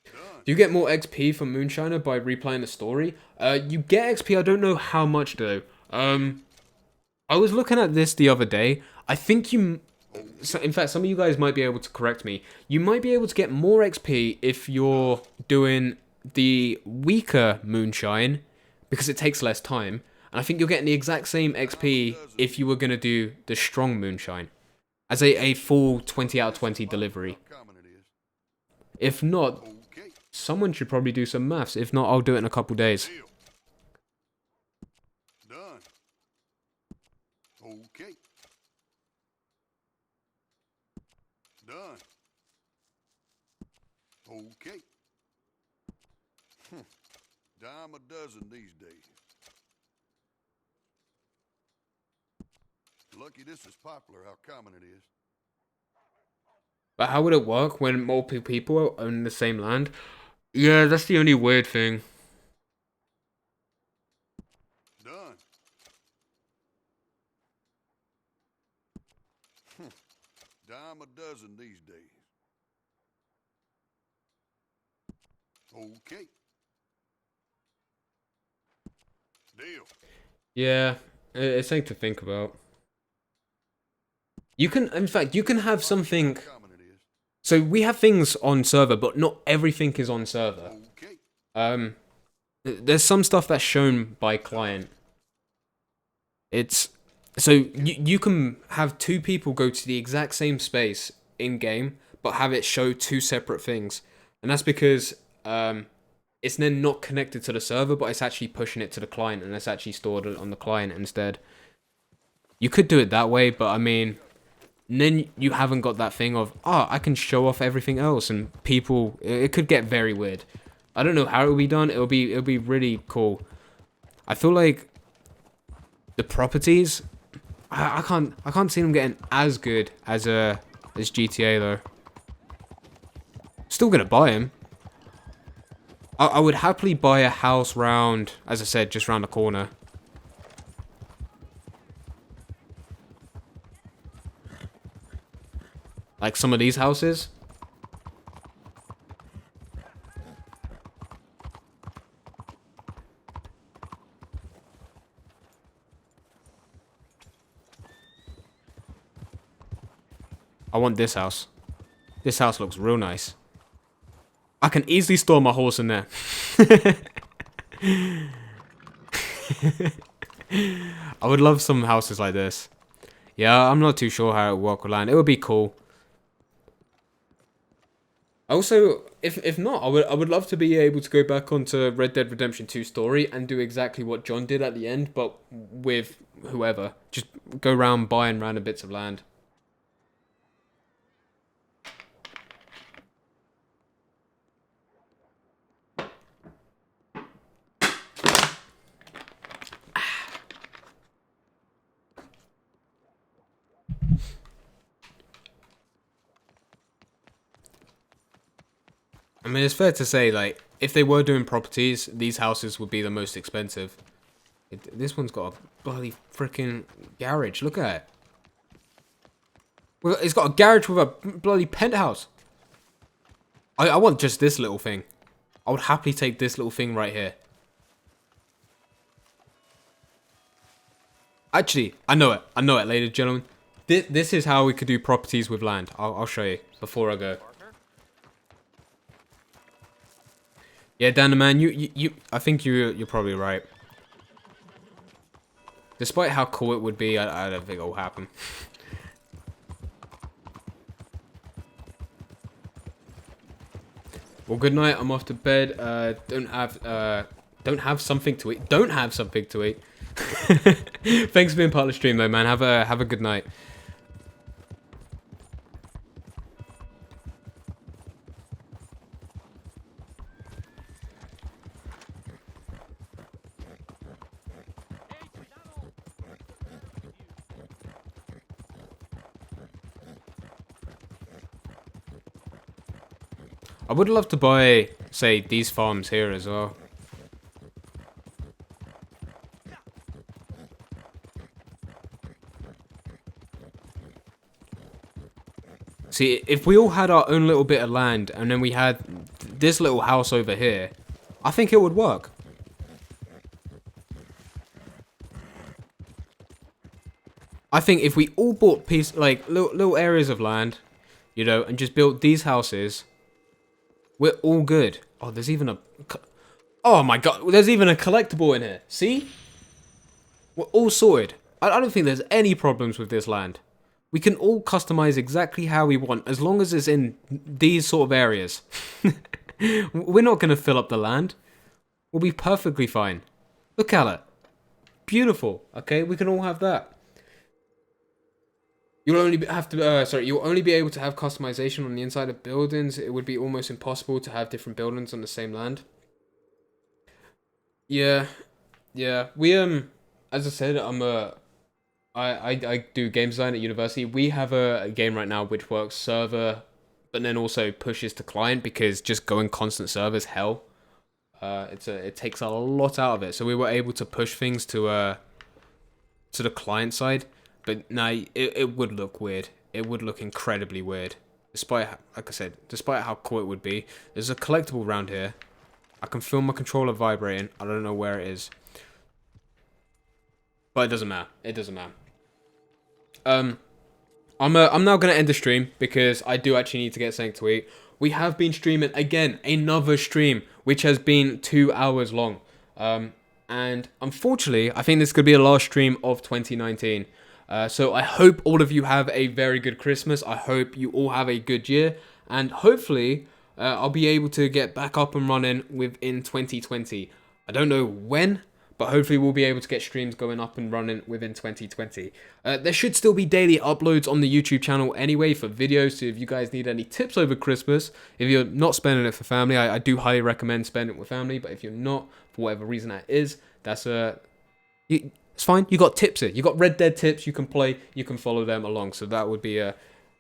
Do you get more XP from Moonshiner by replaying the story? You get XP, I don't know how much though. I was looking at this the other day. I think you... so in fact, some of you guys might be able to correct me. You might be able to get more XP if you're doing the weaker Moonshine, because it takes less time. And I think you're getting the exact same XP if you were going to do the strong Moonshine. As a full 20 out of 20 delivery. If not... someone should probably do some maths. If not, I'll do it in a couple days. Done. Okay. Done. Okay. Dime a dozen these days. Lucky this is popular, how common it is. But how would it work when multiple people own the same land? Yeah, that's the only weird thing. Done. Dime a dozen these days. Okay. Deal. Yeah, it's something to think about. You can, in fact, you can have something... so we have things on server, but not everything is on server. Okay. There's some stuff that's shown by client. It's... so you can have two people go to the exact same space in-game, but have it show two separate things. And that's because it's then not connected to the server, but it's actually pushing it to the client, and it's actually stored on the client instead. You could do it that way, but I mean... and then you haven't got that thing of, I can show off everything else, and people, it could get very weird. I don't know how it will be done. It'll be really cool. I feel like the properties, I can't see them getting as good as GTA though. Still gonna buy them. I would happily buy a house round, as I said, just round the corner. Like some of these houses. I want this house. This house looks real nice. I can easily store my horse in there. I would love some houses like this. Yeah, I'm not too sure how it would work with land. It would be cool. Also, if not, I would love to be able to go back onto Red Dead Redemption 2 story and do exactly what John did at the end, but with whoever. Just go around buying random bits of land. I mean, it's fair to say, like, if they were doing properties, these houses would be the most expensive. This one's got a bloody freaking garage. Look at it. It's got a garage with a bloody penthouse. I want just this little thing. I would happily take this little thing right here. Actually, I know it. I know it, ladies and gentlemen. This is how we could do properties with land. I'll show you before I go. Yeah, Dan, man, I think you're probably right. Despite how cool it would be, I don't think it'll happen. Well, good night. I'm off to bed. Don't have something to eat. Don't have something to eat. Thanks for being part of the stream, though, man. Have a good night. I would love to buy, say, these farms here as well. See, if we all had our own little bit of land and then we had this little house over here, I think it would work. I think if we all bought little areas of land, you know, and just built these houses, we're all good. Oh, there's even a... Oh my god, there's even a collectible in here. See? We're all sorted. I don't think there's any problems with this land. We can all customize exactly how we want, as long as it's in these sort of areas. We're not going to fill up the land. We'll be perfectly fine. Look at it. Beautiful. Okay, we can all have that. You'll only you'll only be able to have customization on the inside of buildings. It would be almost impossible to have different buildings on the same land. Yeah. We as I said, I do game design at university. We have a game right now which works server, but then also pushes to client, because just going constant server is hell. It takes a lot out of it. So we were able to push things to the client side. But no, it would look weird. It would look incredibly weird. Despite, like I said, despite how cool it would be. There's a collectible around here. I can feel my controller vibrating. I don't know where it is. But it doesn't matter. It doesn't matter. I'm now going to end the stream, because I do actually need to get something to eat. We have been streaming, again, another stream, which has been 2 hours long. And unfortunately, I think this could be the last stream of 2019. So I hope all of you have a very good Christmas. I hope you all have a good year. And hopefully, I'll be able to get back up and running within 2020. I don't know when, but hopefully we'll be able to get streams going up and running within 2020. There should still be daily uploads on the YouTube channel anyway for videos. So if you guys need any tips over Christmas, if you're not spending it for family, I do highly recommend spending it with family. But if you're not, for whatever reason that is, that's it's fine. You got tips here. You got Red Dead tips. You can play. You can follow them along. So that would be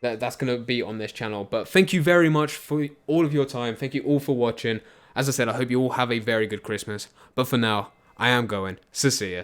that's gonna be on this channel. But thank you very much for all of your time. Thank you all for watching. As I said, I hope you all have a very good Christmas. But for now, I am going. So see ya.